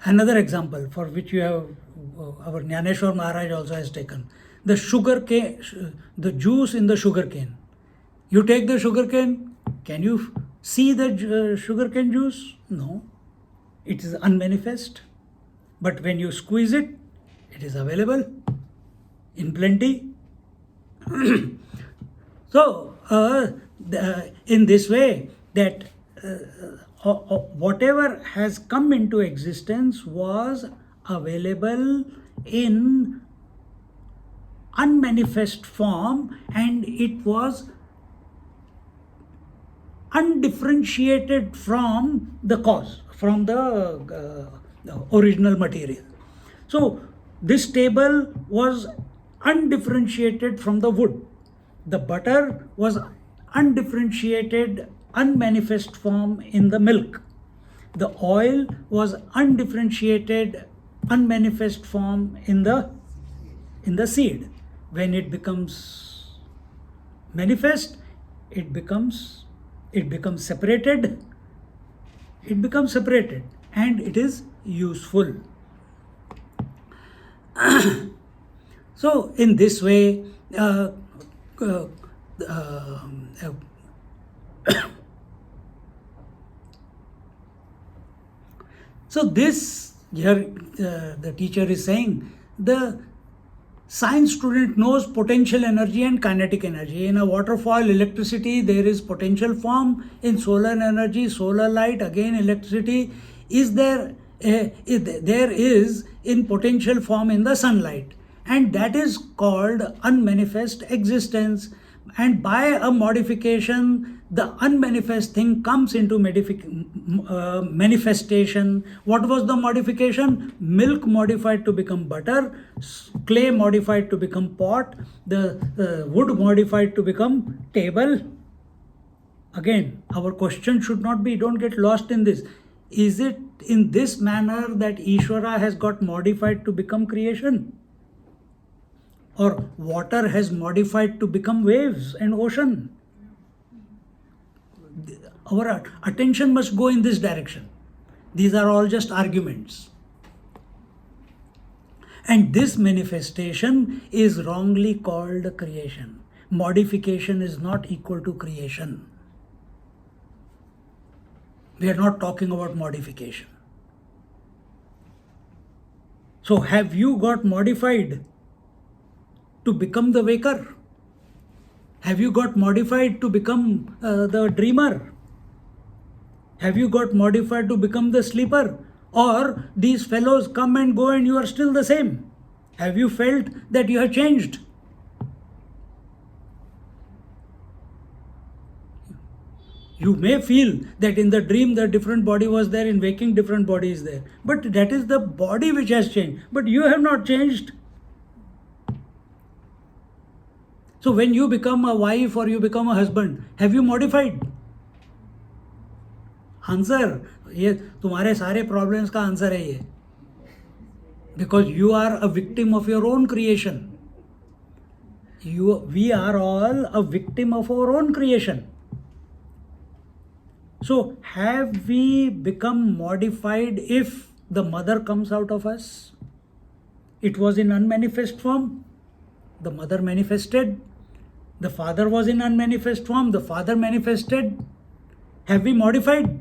Another example for which you have, our Jnaneshwar Maharaj also has taken. The sugar cane, the juice in the sugar cane. You take the sugar cane, can you see the sugar cane juice? No. It is unmanifest. But when you squeeze it, It is available in plenty. So, in this way, that whatever has come into existence was available in unmanifest form, and it was undifferentiated from the cause, from the original material. So this table was undifferentiated from the wood. The butter was undifferentiated, unmanifest form in the milk. The oil was undifferentiated, unmanifest form in the seed. When it becomes manifest, it becomes separated. It becomes separated, and it is useful. So in this way, so this here the teacher is saying the science student knows potential energy and kinetic energy. In a waterfall, electricity, there is potential form. In solar energy, solar light, again electricity is there. There is in potential form in the sunlight, and that is called unmanifest existence. And by a modification, the unmanifest thing comes into manifestation. What was the modification? Milk modified to become butter, clay modified to become pot, the wood modified to become table. Again, our question should not be, don't get lost in this. Is it in this manner that Ishvara has got modified to become creation? Or water has modified to become waves and ocean? Our attention must go in this direction. These are all just arguments. And this manifestation is wrongly called creation. Modification is not equal to creation. We are not talking about modification. So have you got modified to become the waker? Have you got modified to become the dreamer? Have you got modified to become the sleeper? Or these fellows come and go and you are still the same? Have you felt that you have changed? You may feel that in the dream the different body was there, in waking different body is there. But that is the body which has changed. But you have not changed. So when you become a wife or you become a husband, have you modified? Answer, ये तुम्हारे सारे problems का answer है ये. Because you are a victim of your own creation. We are all a victim of our own creation. So have we become modified if the mother comes out of us? It was in unmanifest form. The mother manifested. The father was in unmanifest form. The father manifested. Have we modified?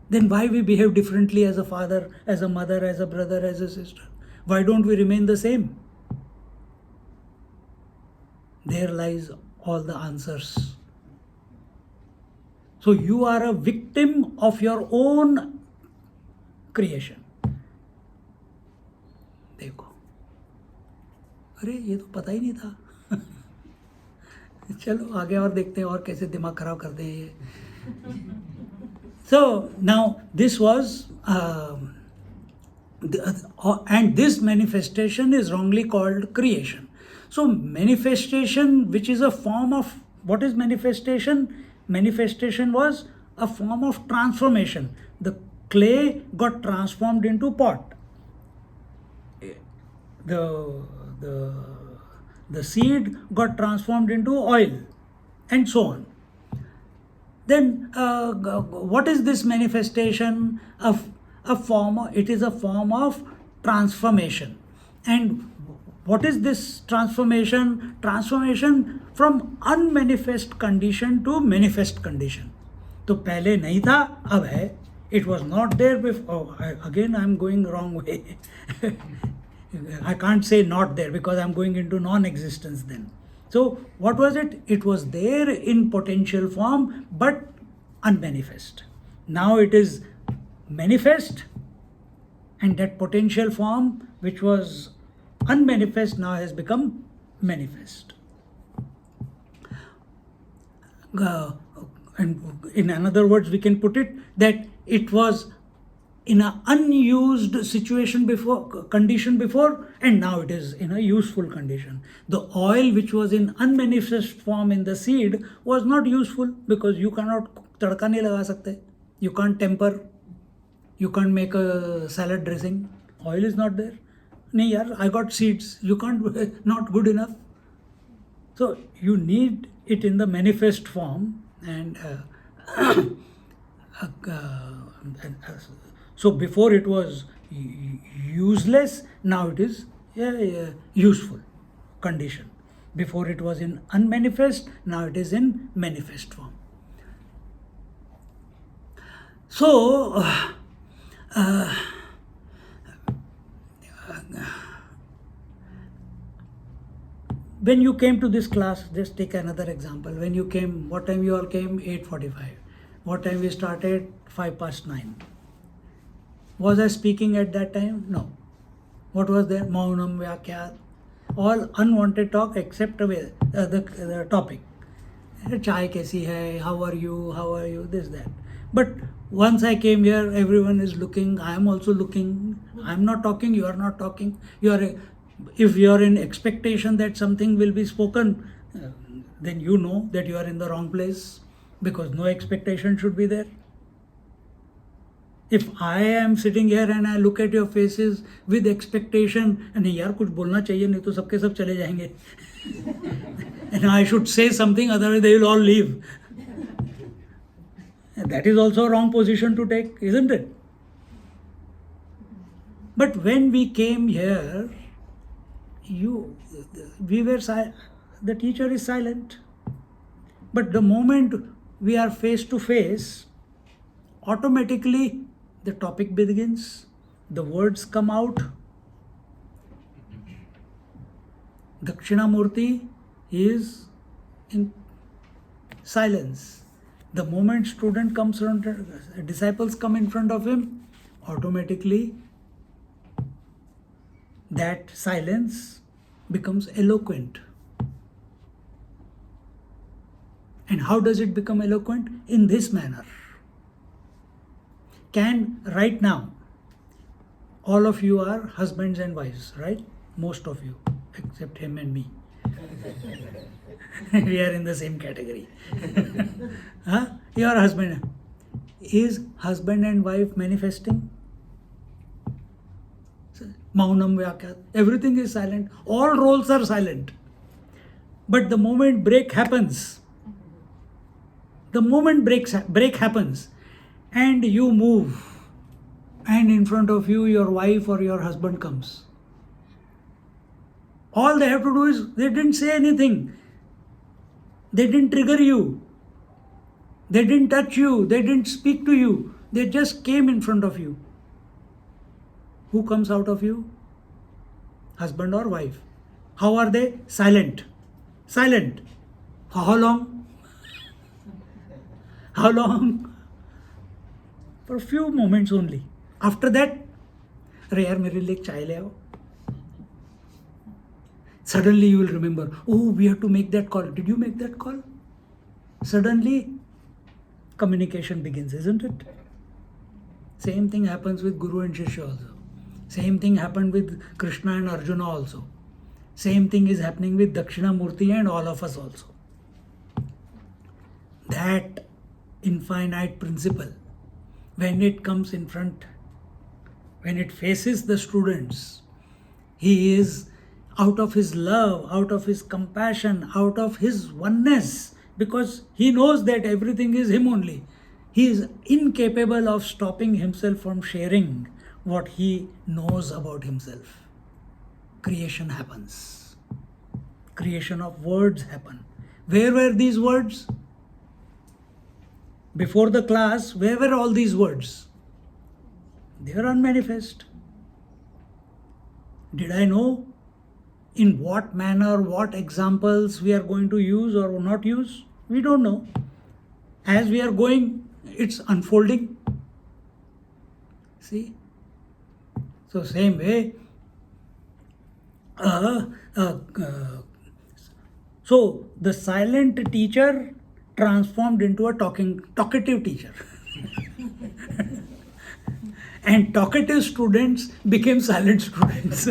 Then why we behave differently as a father, as a mother, as a brother, as a sister? Why don't we remain the same? There lies all the answers. So you are a victim of your own creation. देखो, अरे ये तो पता ही नहीं था. चलो आगे और देखते हैं और कैसे दिमाग खराब करते हैं ये. So now this was and this manifestation is wrongly called creation. So manifestation, which is a form of, what is manifestation? Manifestation was a form of transformation. The clay got transformed into pot. The seed got transformed into oil, and so on. Then what is this manifestation? It is a form of transformation. And what is this transformation? Transformation from unmanifest condition to manifest condition. तो पहले नहीं था, अब है. It was not there before. Again I am going wrong way. I can't say not there because I'm going into non-existence then. So what was it? It was there in potential form but unmanifest. Now it is manifest, and that potential form which was unmanifest now has become manifest. And in another words, we can put it that it was in an unused situation before, condition before, and now it is in a useful condition. The oil which was in unmanifest form in the seed was not useful because you cannot तड़का नहीं लगा सकते, you can't temper, you can't make a salad dressing. Oil is not there. नहीं यार, I got seeds. You can't, not good enough. So you need it in the manifest form, and so before it was useless, now it is useful condition. Before it was in unmanifest, now it is in manifest form. So when you came to this class, just take another example. When you came, what time you all came? 8:45. What time we started? 9:05. Was I speaking at that time? No. What was there? Maunam, Vyakyat. All unwanted talk except the topic. Chai kaisi hai? How are you? How are you? This, that. But once I came here, everyone is looking. I am also looking. I am not talking. You are not talking. If you are in expectation that something will be spoken, then you know that you are in the wrong place, because no expectation should be there. If I am sitting here and I look at your faces with expectation, नहीं यार कुछ बोलना चाहिए, नहीं तो सबके सब चले जाएंगे, and I should say something, otherwise they will all leave. And that is also a wrong position to take, isn't it? But when we came here, the teacher is silent. But the moment we are face to face, automatically the topic begins, the words come out. Dakshinamurti is in silence. The moment student comes disciples come in front of him, automatically that silence becomes eloquent. And how does it become eloquent? In this manner. Right now, all of you are husbands and wives, right? Most of you, except him and me. We are in the same category. Your husband. Is husband and wife manifesting? Maunam Vyakyat. Everything is silent. All roles are silent. But the moment break happens, and you move, and in front of you your wife or your husband comes, all they have to do is, they didn't say anything, they didn't trigger you, they didn't touch you, they didn't speak to you, they just came in front of you. Who comes out of you? Husband or wife. How are they? Silent. How long? How long? For a few moments only. After that, अरे यार मेरे लिए चाय ले आओ. Suddenly you will remember, oh, we have to make that call. Did you make that call? Suddenly, communication begins, isn't it? Same thing happens with Guru and Shishya also. Same thing happened with Krishna and Arjuna also. Same thing is happening with Dakshinamurti and all of us also. That infinite principle, when it comes in front, when it faces the students, he is out of his love, out of his compassion, out of his oneness, because he knows that everything is him only. He is incapable of stopping himself from sharing what he knows about himself. Creation happens. Creation of words happen. Where were these words? Before the class, where were all these words? They were unmanifest. Did I know in what manner, what examples we are going to use or not use? We don't know. As we are going, it's unfolding. See? So same way, so the silent teacher transformed into a talkative teacher. And talkative students became silent students.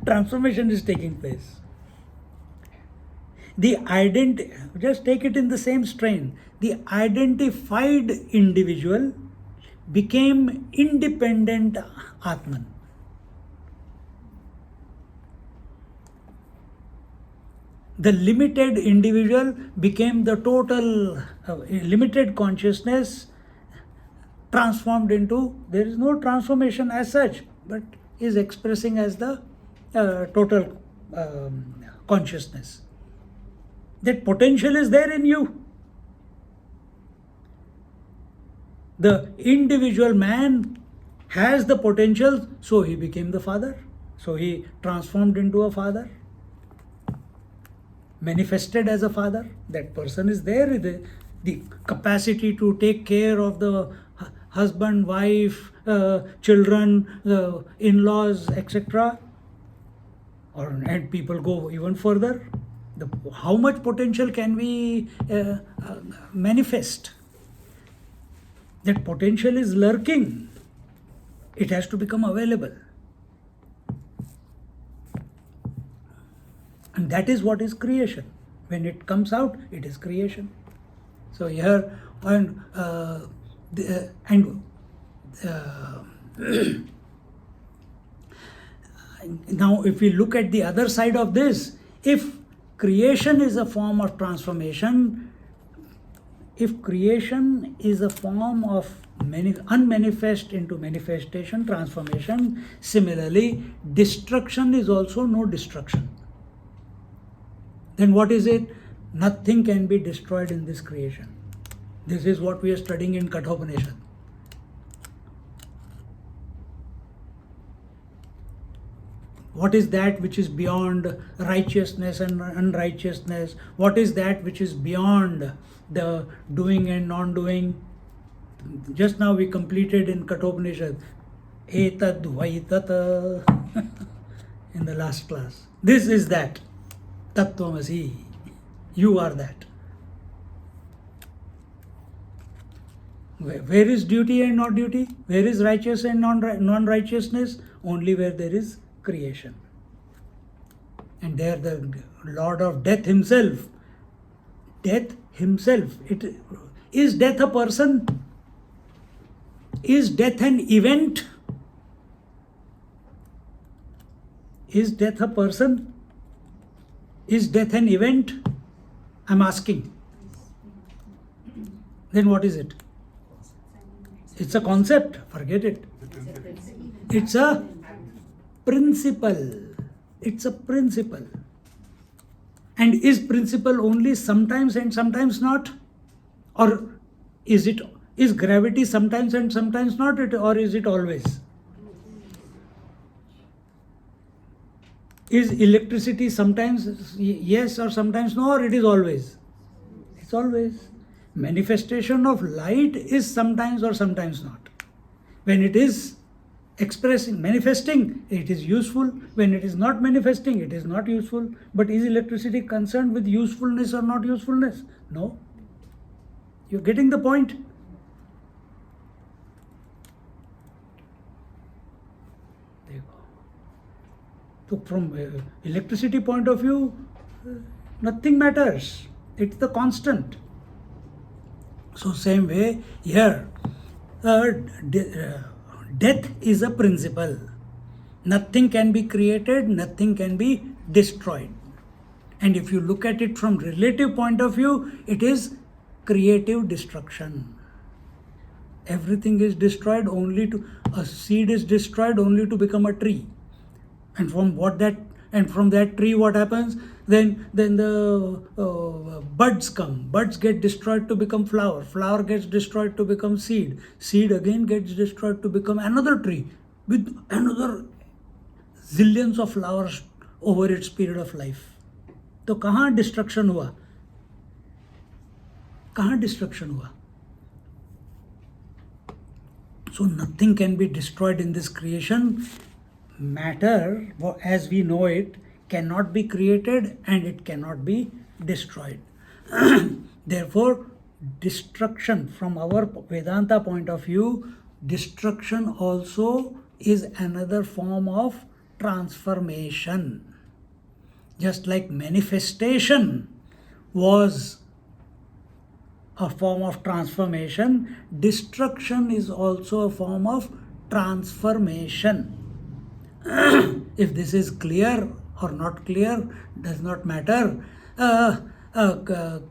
Transformation is taking place. Just take it in the same strain. The identified individual became independent Atman. The limited individual became the total limited consciousness, transformed into, there is no transformation as such, but is expressing as the total consciousness. That potential is there in you. The individual man has the potential, so he became the father. So he transformed into a father, manifested as a father. That person is there, the capacity to take care of the husband, wife, children, in-laws, etc. And people go even further. How much potential can we manifest? That potential is lurking. It has to become available. And that is what is creation. When it comes out, it is creation. So here, now if we look at the other side of this, if creation is a form of transformation, if creation is a form of unmanifest into manifestation, transformation, similarly, destruction is also no destruction. Then what is it? Nothing can be destroyed in this creation. This is what we are studying in Kathopanishad. What is that which is beyond righteousness and unrighteousness? What is that which is beyond the doing and non-doing? Just now we completed in Kathopanishad, Etad Vaitat, in the last class. This is that. Tattvamasi. You are that. Where is duty and not duty? Where is righteous and non-righteousness? Only where there is creation. And there the Lord of Death himself. Death himself. Is death a person? Is death an event? Is death a person? Is death an event? I'm asking. Then what is it? It's a concept. Forget it. It's a principle. It's a principle. And is principle only sometimes and sometimes not? Or is gravity sometimes and sometimes not? Or is it always? Is electricity sometimes yes or sometimes no, or it is always? It's always. Manifestation of light is sometimes or sometimes not. When it is manifesting, it is useful. When it is not manifesting, it is not useful. But is electricity concerned with usefulness or not usefulness? No. You're getting the point? So from electricity point of view, nothing matters. It's the constant. So same way here, death is a principle. Nothing can be created, nothing can be destroyed. And if you look at it from relative point of view, it is creative destruction. Everything is destroyed a seed is destroyed only to become a tree. And from that tree what happens? Then the buds come. Buds get destroyed to become flower. Flower gets destroyed to become seed. Seed again gets destroyed to become another tree. with another zillions of flowers over its period of life. तो कहाँ destruction हुआ? कहाँ destruction हुआ? So nothing can be destroyed in this creation. Matter, as we know it, cannot be created and it cannot be destroyed. Therefore, destruction, from our Vedanta point of view, destruction also is another form of transformation. Just like manifestation was a form of transformation, destruction is also a form of transformation. If this is clear or not clear does not matter. The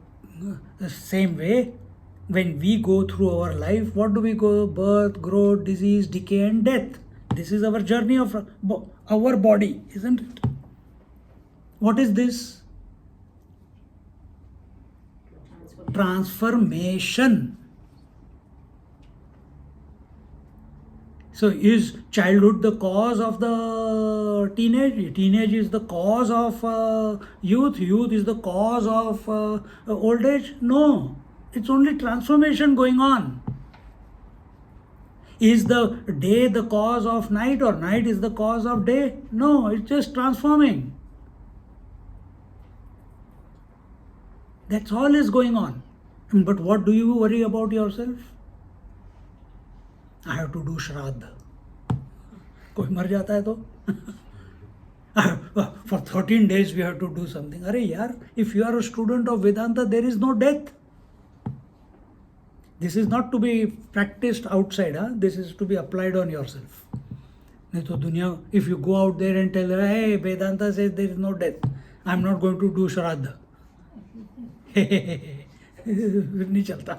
same way, when we go through our life, what do we go? Birth, growth, disease, decay and death. This is our journey of our body, isn't it? What is this? Transformation. So is childhood the cause of the teenage? Teenage is the cause of youth. Youth is the cause of old age? No. It's only transformation going on. Is the day the cause of night or night is the cause of day? No, it's just transforming. That's all is going on. But what do you worry about yourself? I have to do shraddha. कोई मर जाता है तो for 13 days we have to do something. अरे यार, if you are a student of Vedanta, there is no death. This is not to be practiced outside. This is to be applied on yourself. नहीं तो दुनिया, if you go out there and tell, hey, Vedanta says there is no death, I'm not going to do shraddha. नहीं चलता.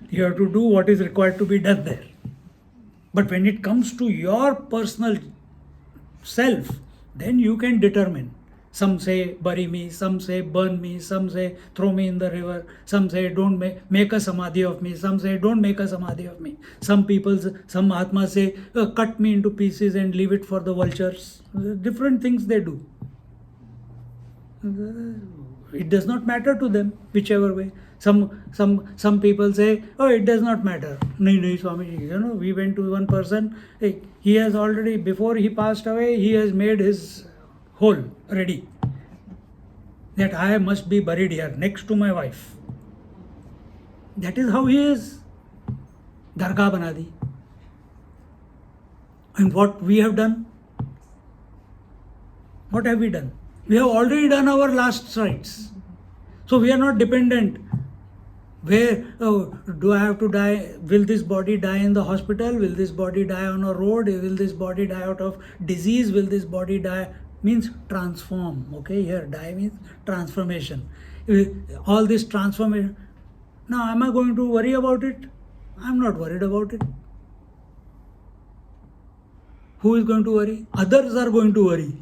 You have to do what is required to be done there. But when it comes to your personal self, then you can determine. Some say bury me, some say burn me, some say throw me in the river, some say don't make a samadhi of me, some say don't make a samadhi of me. Some people, some Mahatmas say cut me into pieces and leave it for the vultures. Different things they do. It does not matter to them, whichever way. Some people say, oh, it does not matter. No, Swami, we went to one person, he has already, before he passed away, he has made his hole ready. That I must be buried here, next to my wife. That is how he is. Dargah bana di. And what we have done? What have we done? We have already done our last rites. So we are not dependent. Where do I have to die? Will this body die in the hospital? Will this body die on a road? Will this body die out of disease? Will this body die? Means transform. Okay, here die means transformation. All this transformation. Now, am I going to worry about it? I'm not worried about it. Who is going to worry? Others are going to worry.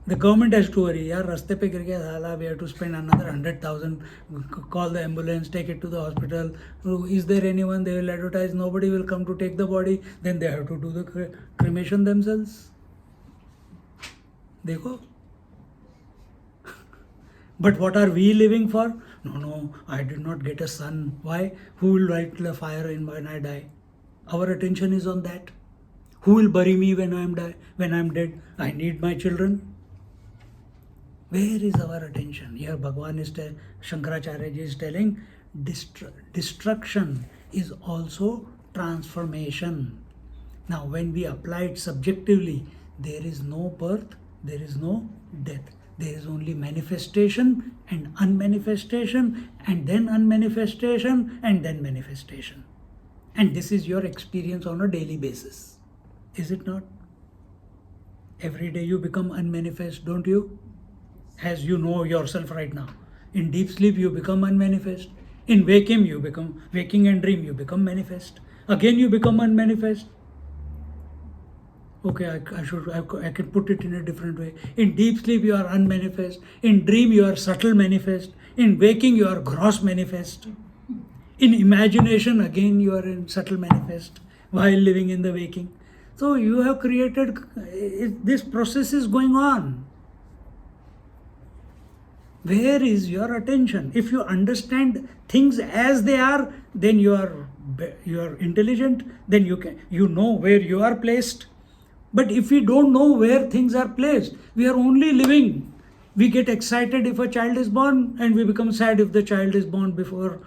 The government has to worry. यार रास्ते पे गिर गया साला, we have to spend another 100,000, call the ambulance, take it to the hospital. Is there anyone? They will advertise, nobody will come to take the body. Then they have to do the cremation themselves. देखो. But what are we living for? No, I did not get a son. Why? Who will light the fire when I die? Our attention is on that. Who will bury me when I am dead? I need my children. Where is our attention? Here Bhagavan is Shankaracharya ji is telling, destruction is also transformation. Now when we apply it subjectively, there is no birth, there is no death. There is only manifestation and unmanifestation, and then unmanifestation, and then manifestation. And this is your experience on a daily basis. Is it not? Every day you become unmanifest, don't you? As you know yourself right now. In deep sleep you become unmanifest. In waking and dream you become manifest. Again you become unmanifest. Okay, I can put it in a different way. In deep sleep you are unmanifest. In dream you are subtle manifest. In waking you are gross manifest. In imagination again you are in subtle manifest. while living in the waking. So you have created, this process is going on. Where is your attention? If you understand things as they are, then you are intelligent, then you know where you are placed. But if we don't know where things are placed, we are only living. We get excited if a child is born, and we become sad if the child is born before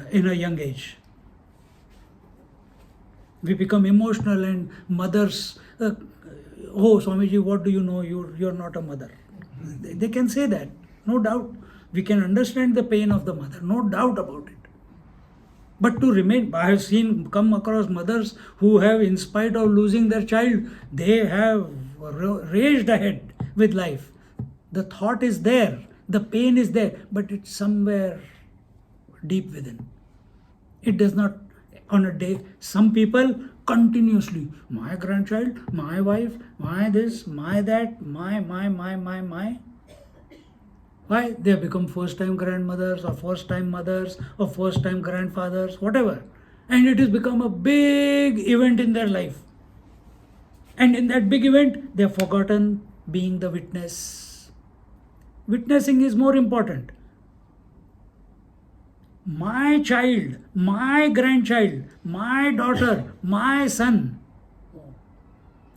in a young age. We become emotional, and mothers, oh Swamiji, what do you know? You're not a mother. They can say that, no doubt. We can understand the pain of the mother, no doubt about it. But to remain, I have come across mothers who have, in spite of losing their child, they have raged ahead with life. The thought is there, the pain is there, but it's somewhere deep within. It does not, on a day, some people continuously, my grandchild, my wife, my this, my that, my. Why? They have become first-time grandmothers, or first-time mothers, or first-time grandfathers, whatever. And it has become a big event in their life. And in that big event, they have forgotten being the witness. Witnessing is more important. My child, my grandchild, my daughter, my son.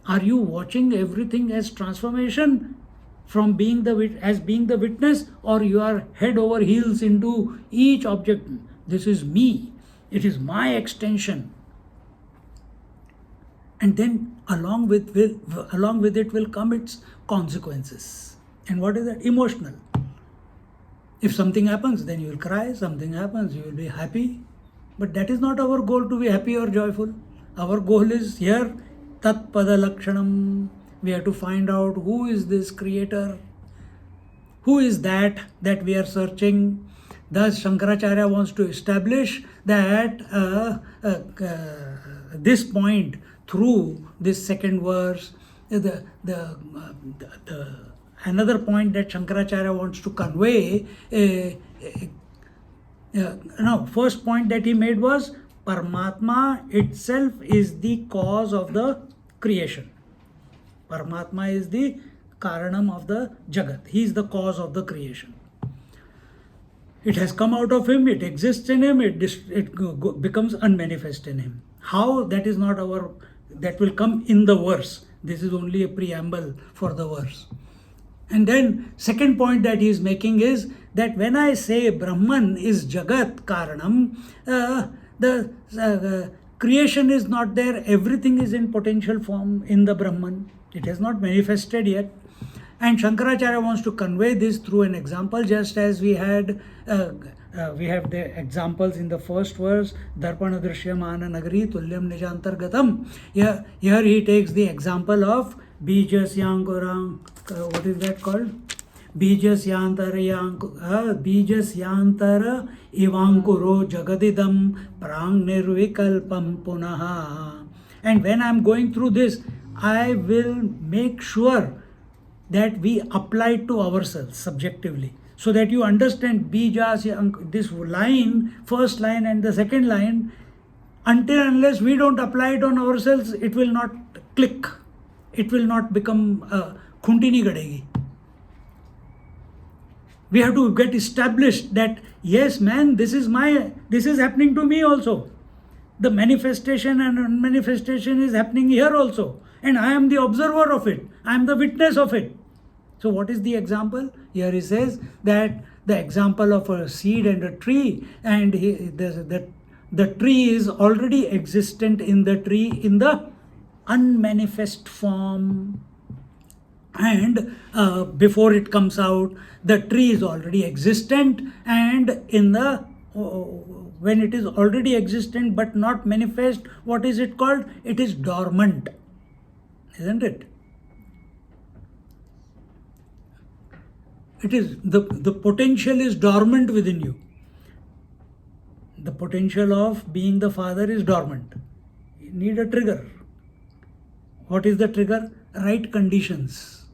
Are you watching everything as transformation from being the witness, or you are head over heels into each object? This is me. It is my extension. And then along with it will come its consequences. And what is that? Emotional. If something happens, then you will cry. Something happens, you will be happy. But that is not our goal, to be happy or joyful. Our goal is here, Tat Pada Lakshanam. We have to find out who is this creator, who is that we are searching. Thus Shankaracharya wants to establish that this point through this second verse, another point that Shankaracharya wants to convey. First point that he made was Paramatma itself is the cause of the creation. Paramatma is the Karanam of the Jagat. He is the cause of the creation. It has come out of him, it exists in him, it becomes unmanifest in him. How? That is not that will come in the verse. This is only a preamble for the verse. And then second point that he is making is that when I say Brahman is Jagat Karanam, the creation is not there, everything is in potential form in the Brahman. It has not manifested yet. And Shankaracharya wants to convey this through an example, just as we have the examples in the first verse, Darpana Drishyamana Nagari Tulyam Nijantargatam. Here he takes the example of Bijasyankurang, what is that called? Bijasyantara Ivankuro Jagadidam Prang Nirvikalpam Punaha. And when I am going through this, I will make sure that we apply it to ourselves subjectively, so that you understand this line, first line and the second line. Until unless we don't apply it on ourselves, it will not click. It will not become khuntini gadegi. We have to get established that yes, man, this is happening to me also. The manifestation and unmanifestation is happening here also. And I am the observer of it. I am the witness of it. So what is the example? Here he says that the example of a seed and a tree, and the tree is already existent in the tree in the unmanifest form. And before it comes out, the tree is already existent, and when it is already existent but not manifest, what is it called? It is dormant, isn't it? It is the potential is dormant within you. The potential of being the father is dormant. You need a trigger. What is the trigger? Right conditions.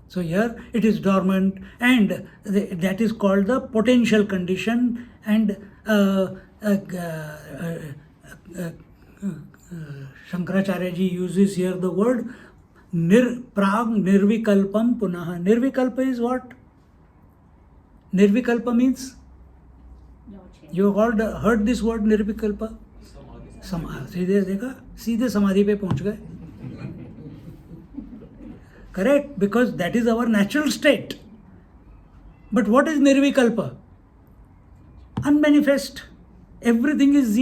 So here it is dormant, and that is called the potential condition. And Shankaracharya ji uses here the word prag nirvikalpam punaha. Nirvikalpa is what? Nirvikalpa means? You have all heard this word nirvikalpa? सीधे देखा, सीधे समाधि पे पहुंच गए. Correct, because that is our natural state. But what is nirvikalpa? Unmanifest. Everything is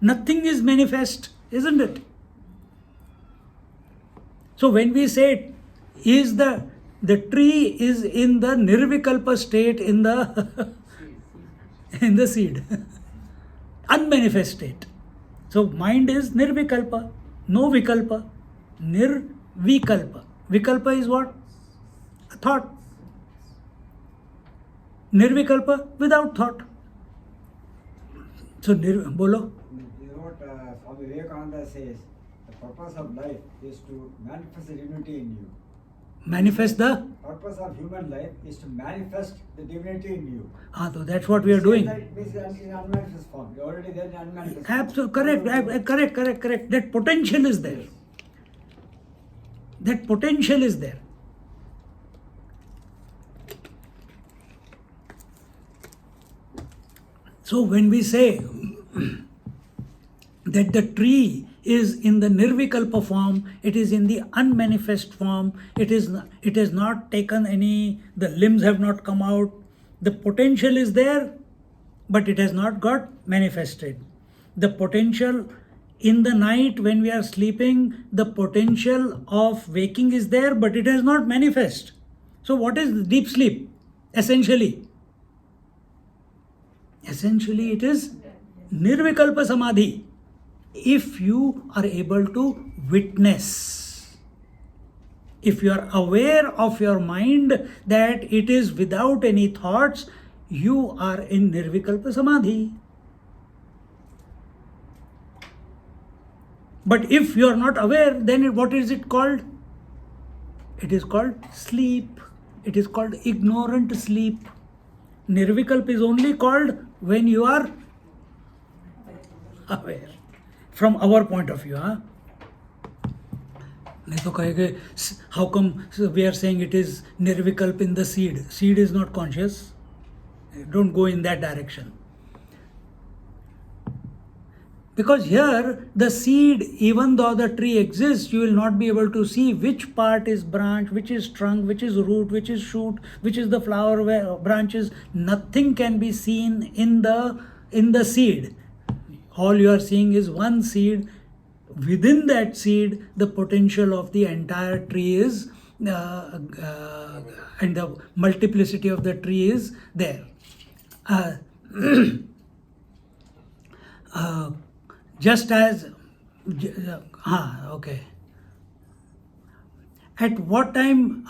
nothing is manifest, isn't it? So when we say is the tree is in the nirvikalpa state in the in the seed, unmanifest state. So mind is nirvikalpa, no vikalpa, nirvikalpa. Vikalpa is what? A thought. Nirvikalpa, without thought. So, bolo. You know what Swami Vivekananda says? The purpose of life is to manifest the divinity in you. Manifest the? Purpose of human life is to manifest the divinity in you. So that's what we are doing. That means in unmanifest form. You're already there in unmanifest Absolutely correct. That potential is there. That potential is there. So when we say that the tree is in the nirvikalpa form, it is in the unmanifest form, it has not taken any, the limbs have not come out, the potential is there, but it has not got manifested. The potential in the night when we are sleeping, the potential of waking is there, but it has not manifest. So what is deep sleep? Essentially it is nirvikalpa samadhi. If you are able to witness, if you are aware of your mind that it is without any thoughts, you are in nirvikalpa samadhi. But if you are not aware, then what is it called? It is called sleep. It is called ignorant sleep. Nirvikalpa is only called when you are aware. From our point of view, नहीं तो कहेंगे, how come we are saying it is nirvikalpa in the seed? Seed is not conscious. Don't go in that direction. Because here the seed, even though the tree exists, you will not be able to see which part is branch, which is trunk, which is root, which is shoot, which is the flower branches. Nothing can be seen in the seed. All you are seeing is one seed. Within that seed, the potential of the entire tree is, and the multiplicity of the tree is there. Just as, okay. At what time,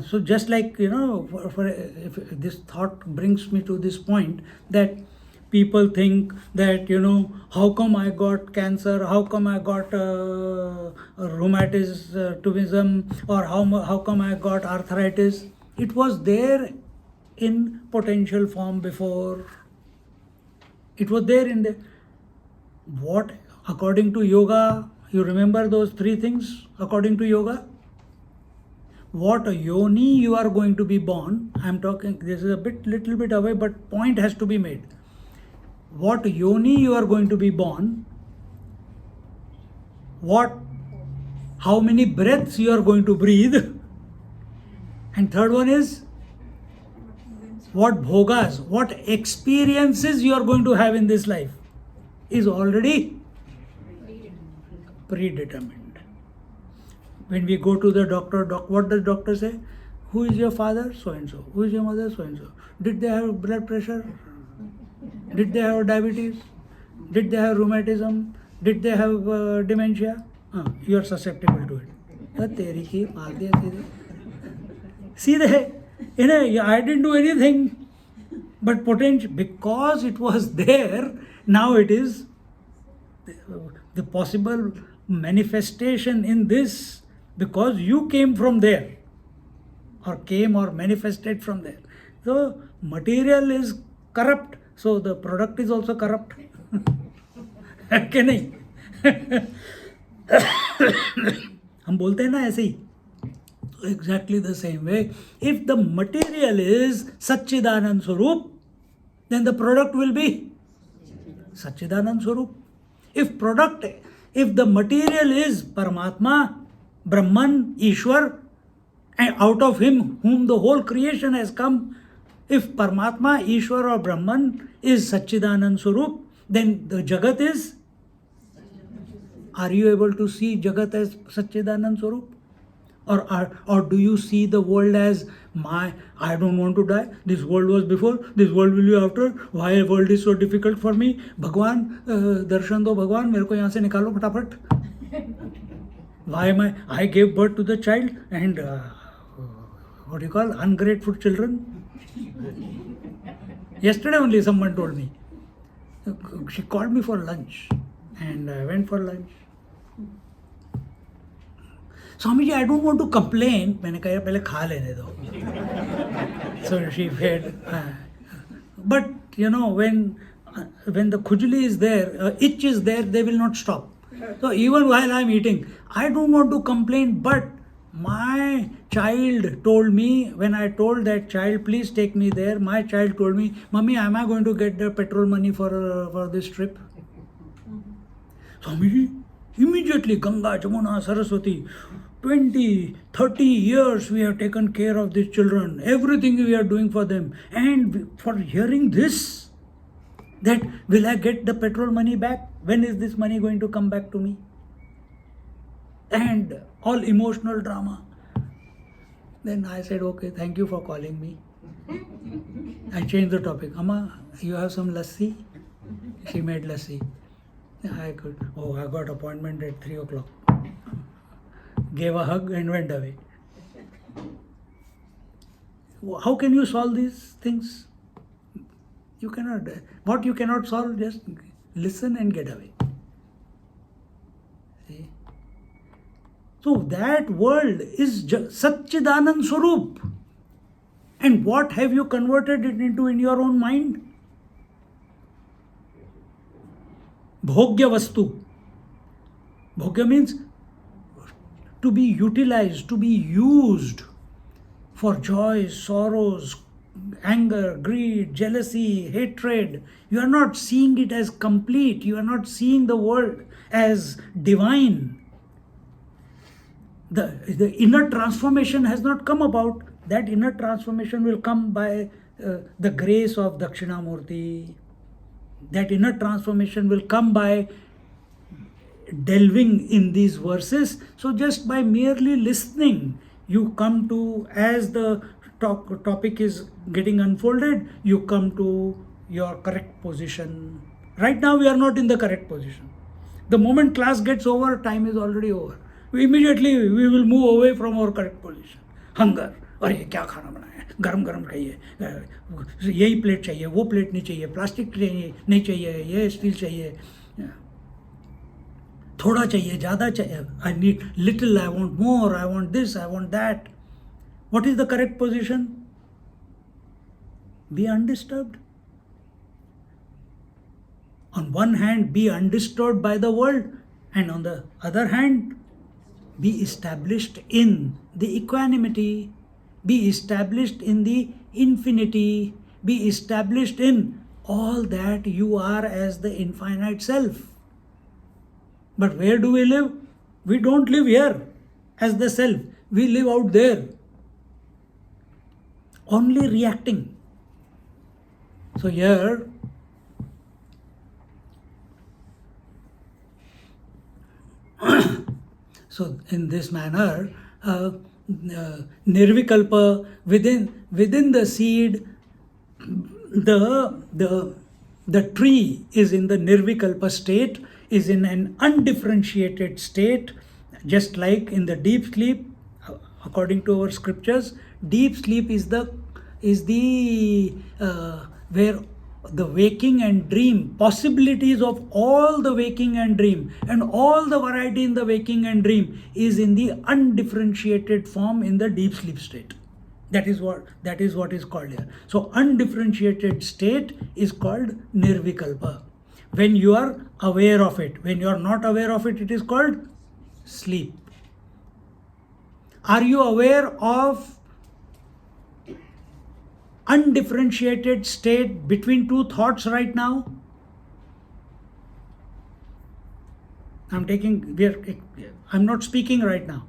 so just like, if this thought brings me to this point that people think that, how come I got cancer, how come I got rheumatism, or how come I got arthritis. It was there in potential form before. It was there in the, what, according to yoga, you remember those three things according to yoga? What yoni you are going to be born, I am talking, this is a little bit away, but point has to be made. What yoni you are going to be born, how many breaths you are going to breathe, and third one is what bhogas, what experiences you are going to have in this life is already predetermined. When we go to the doctor, what does doctor say? Who is your father? So and so. Who is your mother? So and so. Did they have blood pressure? Did they have diabetes? Did they have rheumatism? Did they have dementia? You are susceptible to it. See there, I didn't do anything, but potential, because it was there, now it is the possible manifestation in this, because you came from there, or came or manifested from there. So material is corrupt, so the product is also corrupt. Okay, nahi? हम बोलते हैं ना ऐसे ही. Exactly the same way, if the material is Satchidanand Swarup, then the product will be Satchidanand Swarup. If the material is Paramatma, Brahman, Ishwar, and out of him whom the whole creation has come, if Paramatma, Ishwar or Brahman is Satchidanand Swarup, then the Jagat is. Are you able to see Jagat as Satchidanand Swarup? Or do you see the world as I don't want to die, this world was before, this world will be after, why world is so difficult for me, Bhagwan, darshan do Bhagwan, मेरे को यहाँ से निकालो फटाफट. Why am I gave birth to the child and what do you call ungrateful children. Yesterday only someone told me, she called me for lunch and I went for lunch. Swamiji, I don't want to complain. मैंने कहा पहले खा लेने दो. So she fed. But you know, when the khujli is there, itch is there, they will not stop. So even while I am eating, I don't want to complain. But my child told me, when I told that child, please take me there, my child told me, Mummy, am I going to get the petrol money for this trip? Swamiji, immediately Ganga, Jamuna, Saraswati, 20, 30 years we have taken care of these children. Everything we are doing for them. And for hearing this, that will I get the petrol money back? When is this money going to come back to me? And all emotional drama. Then I said, okay, thank you for calling me. I changed the topic. Amma, you have some lassi? She made lassi. I got appointment at 3 o'clock. Gave a hug and went away. How can you solve these things? You cannot. What you cannot solve, just listen and get away. See? So that world is Satchidanand Swarup. And what have you converted it into in your own mind? Bhogya Vastu. Bhogya means to be utilized, to be used for joy, sorrows, anger, greed, jealousy, hatred. You are not seeing it as complete. You are not seeing the world as divine. The inner transformation has not come about. That inner transformation will come by the grace of Dakshinamurti. That inner transformation will come by delving in these verses. So just by merely listening, you come to, as the topic is getting unfolded, you come to your correct position. Right now we are not in the correct position. The moment class gets over, time is already over. Immediately we will move away from our correct position. Hunger. अरे क्या खाना बनाया है, गरम गरम खाइए, यही plate चाहिए, वो प्लेट नहीं चाहिए, प्लास्टिक चाहिए नहीं चाहिए, ये स्टील चाहिए, थोड़ा चाहिए, ज़्यादा चाहिए, I need little, I want more, I want this, I want that. What is the correct position? Be undisturbed. On one hand, be undisturbed by the world, and on the other hand, be established in the equanimity, be established in the infinity, be established in all that you are as the infinite self. But where do we live? We don't live here as the self. We live out there, only reacting. So here, so in this manner, Nirvikalpa, within the seed, the tree is in the Nirvikalpa state, is in an undifferentiated state, just like in the deep sleep. According to our scriptures, deep sleep is the where the waking and dream, possibilities of all the waking and dream, and all the variety in the waking and dream is in the undifferentiated form in the deep sleep state. That is what is called here. So undifferentiated state is called Nirvikalpa. when you are aware of it. When you are not aware of it, it is called sleep. Are you aware of undifferentiated state between two thoughts right now? I'm not speaking right now.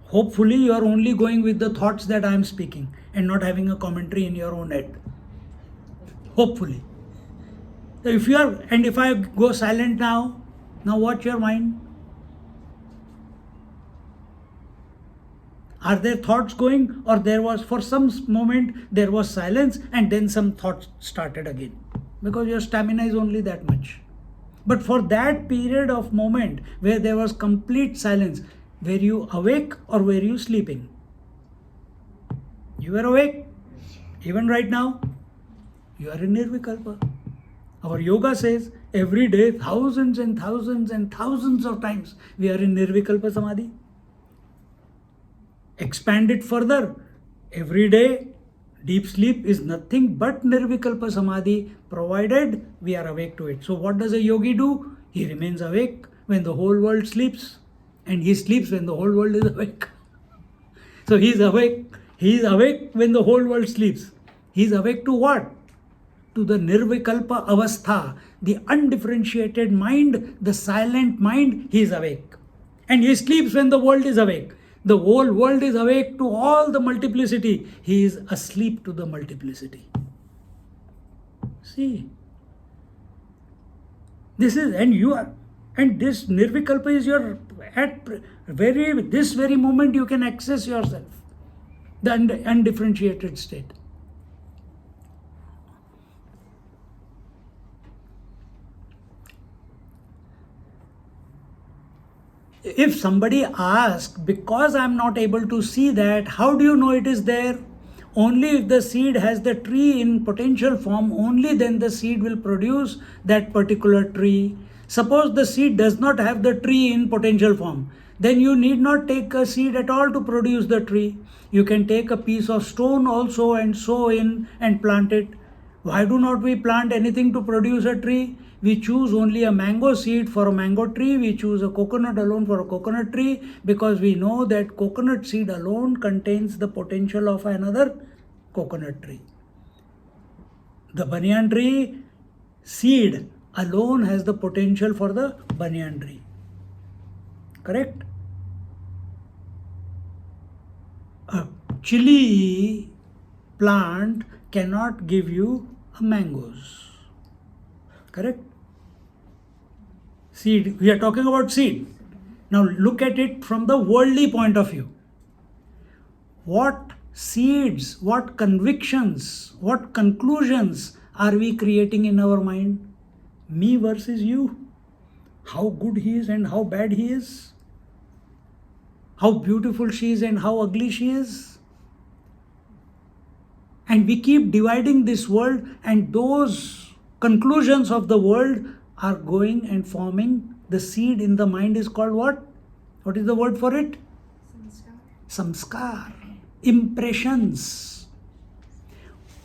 Hopefully you are only going with the thoughts that I am speaking and not having a commentary in your own head. Hopefully. So if I go silent now watch your mind. Are there thoughts going, or there was for some moment there was silence and then some thoughts started again? Because your stamina is only that much. But for that period of moment where there was complete silence, were you awake or were you sleeping? You were awake. Even right now, you are in Nirvikalpa. Our yoga says every day, thousands and thousands and thousands of times, we are in Nirvikalpa Samadhi. Expand it further. Every day, deep sleep is nothing but Nirvikalpa Samadhi, provided we are awake to it. So what does a yogi do? He remains awake when the whole world sleeps, and he sleeps when the whole world is awake. So he is awake. He is awake when the whole world sleeps. He is awake to what? To the Nirvikalpa Avastha, the undifferentiated mind, the silent mind. He is awake. And he sleeps when the world is awake. The whole world is awake to all the multiplicity. He is asleep to the multiplicity. See, this Nirvikalpa is this very moment you can access yourself, the undifferentiated state. If somebody asks, because I am not able to see that, how do you know it is there? Only if the seed has the tree in potential form, only then the seed will produce that particular tree. Suppose the seed does not have the tree in potential form, then you need not take a seed at all to produce the tree. You can take a piece of stone also and sow in and plant it. Why do not we plant anything to produce a tree? We choose only a mango seed for a mango tree. We choose a coconut alone for a coconut tree, because we know that coconut seed alone contains the potential of another coconut tree. The banyan tree seed alone has the potential for the banyan tree. Correct? A chili plant cannot give you mangoes. Correct? Seed, we are talking about seed. Now look at it from the worldly point of view. What seeds, what convictions, what conclusions are we creating in our mind? Me versus you. How good he is and how bad he is. How beautiful she is and how ugly she is. And we keep dividing this world, and those conclusions of the world are going and forming the seed in the mind is called what? What is the word for it? Samskar. Impressions.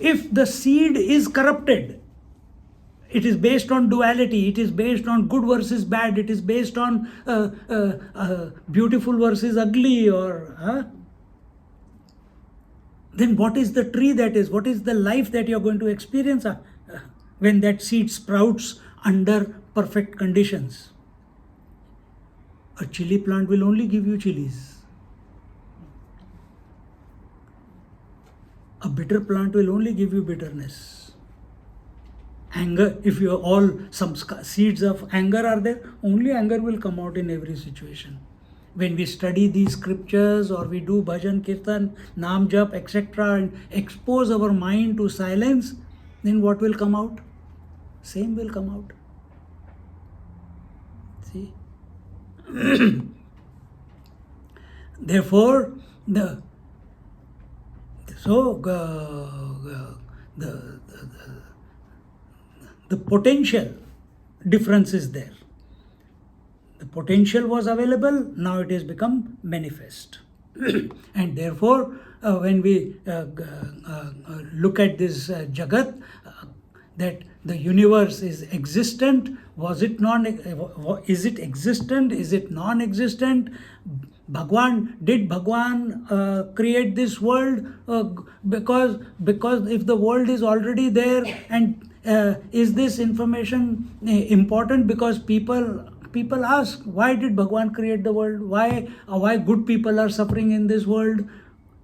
If the seed is corrupted, it is based on duality, it is based on good versus bad, it is based on beautiful versus ugly, then what is the tree that is? What is the life that you are going to experience when that seed sprouts under perfect conditions? A chili plant will only give you chilies. A bitter plant will only give you bitterness. Anger, if you all some seeds of anger are there, only anger will come out in every situation. When we study these scriptures or we do bhajan, kirtan, naam jap, etc., and expose our mind to silence, then what will come out? Same will come out. See? Therefore, the potential difference is there. The potential was available, now it has become manifest. And therefore, when we look at this Jagat, that the universe is existent? Was it is it existent? Is it non-existent? Did Bhagwan create this world? Because if the world is already there, and is this information important? Because people ask, why did Bhagwan create the world? Why good people are suffering in this world?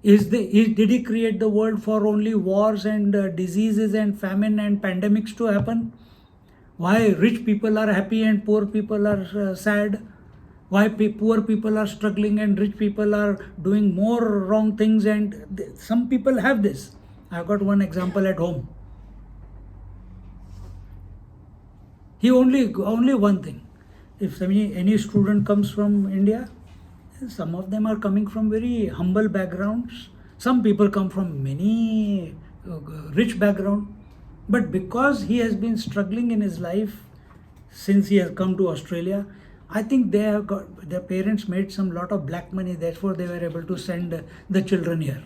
Did he create the world for only wars and diseases and famine and pandemics to happen? Why rich people are happy and poor people are sad? Why poor people are struggling and rich people are doing more wrong things? And some people have this. I've got one example at home. He only one thing. If any student comes from India, some of them are coming from very humble backgrounds. Some people come from many rich background. But because he has been struggling in his life since he has come to Australia, I think their parents made some lot of black money. Therefore, they were able to send the children here.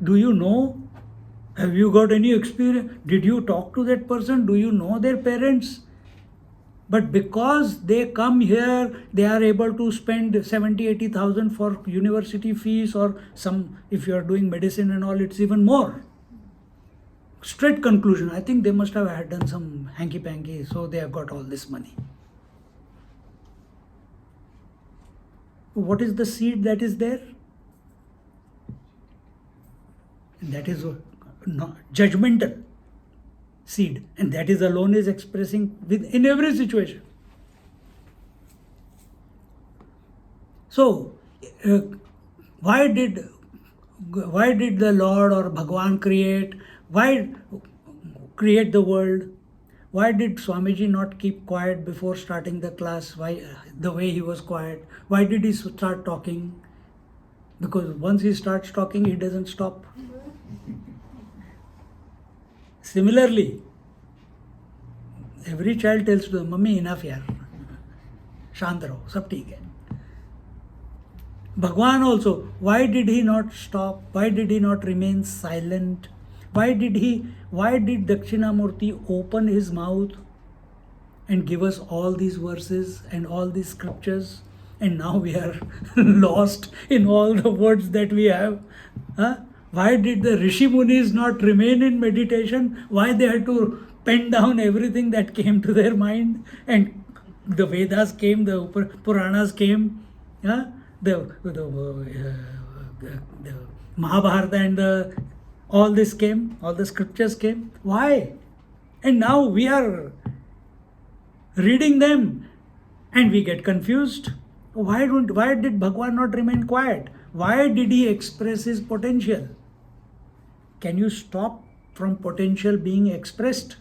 Do you know? Have you got any experience? Did you talk to that person? Do you know their parents? But because they come here, they are able to spend 70,000-80,000 for university fees, or some, if you are doing medicine and all, it's even more. Straight conclusion, I think they must have had done some hanky-panky, so they have got all this money. What is the seed that is there? That is judgmental seed, and that is alone is expressing in every situation. So why did the Lord or Bhagwan create the world? Why did Swamiji not keep quiet before starting the class? Why the way he was quiet? Why did he start talking? Because once he starts talking, he doesn't stop. Similarly, every child tells to them, Mummy, enough yaar. Shant raho, sab theek hai. Bhagwan also, why did he not stop? Why did he not remain silent? Why did Dakshinamurti open his mouth and give us all these verses and all these scriptures? And now we are lost in all the words that we have. Why did the Rishi Munis not remain in meditation? Why they had to pen down everything that came to their mind? And the Vedas came, the Puranas came, the Mahabharata and all this came, all the scriptures came. Why? And now we are reading them and we get confused. Why did Bhagwan not remain quiet? Why did he express his potential? Can you stop from potential being expressed?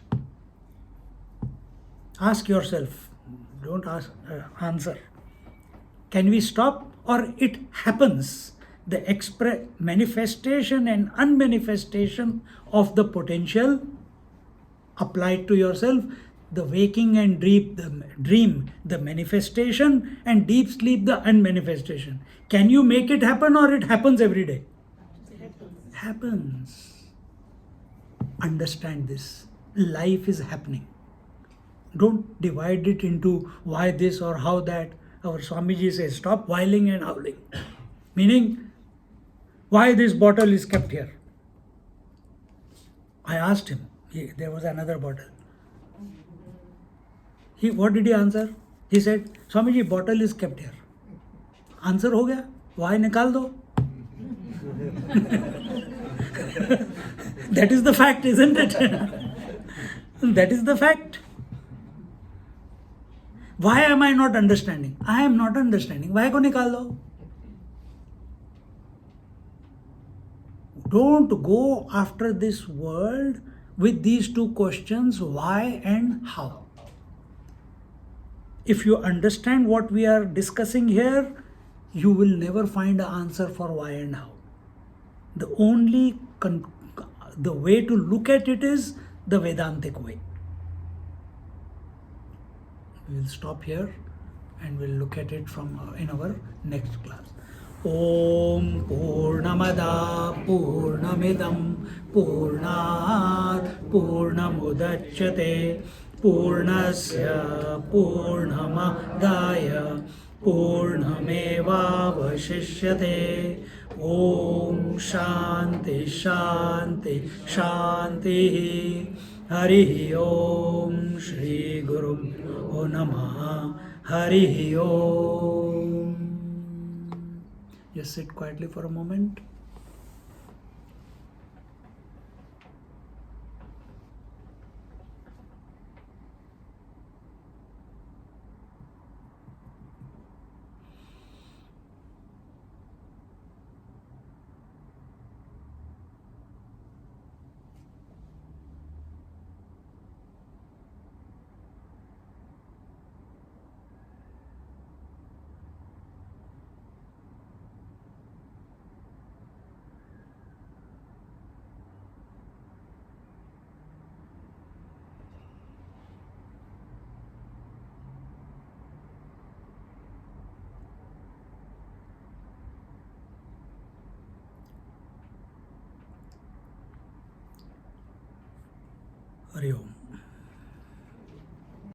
Ask yourself. Don't answer. Can we stop, or it happens? The manifestation and unmanifestation of the potential applied to yourself. The waking and dream, the manifestation, and deep sleep, the unmanifestation. Can you make it happen, or it happens every day? Happens. Understand this. Life is happening. Don't divide it into why this or how that. Our Swamiji says, stop whiling and howling. Meaning, why this bottle is kept here? I asked him. There was another bottle. What did he answer? He said, Swamiji, bottle is kept here. Answer ho gaya. Why nikal do? That is the fact, isn't it? That is the fact. Why am I not understanding? I am not understanding. Why ko nikal do? Don't go after this world with these two questions, why and how. If you understand what we are discussing here, you will never find an answer for why and how. The way to look at it is the Vedantic way. We will stop here and we'll look at it in our next class. ॐ पूर्णमदा पूर्णमिदं पूर्णात् पूर्णमुदच्यते पूर्णस्य पूर्णमादाय पूर्णमेवावशिष्यते ॐ शान्ति शान्ति शान्तिः हरिः ॐ श्रीगुरुभ्यो नमः हरिः ॐ. Just sit quietly for a moment. Hari Om.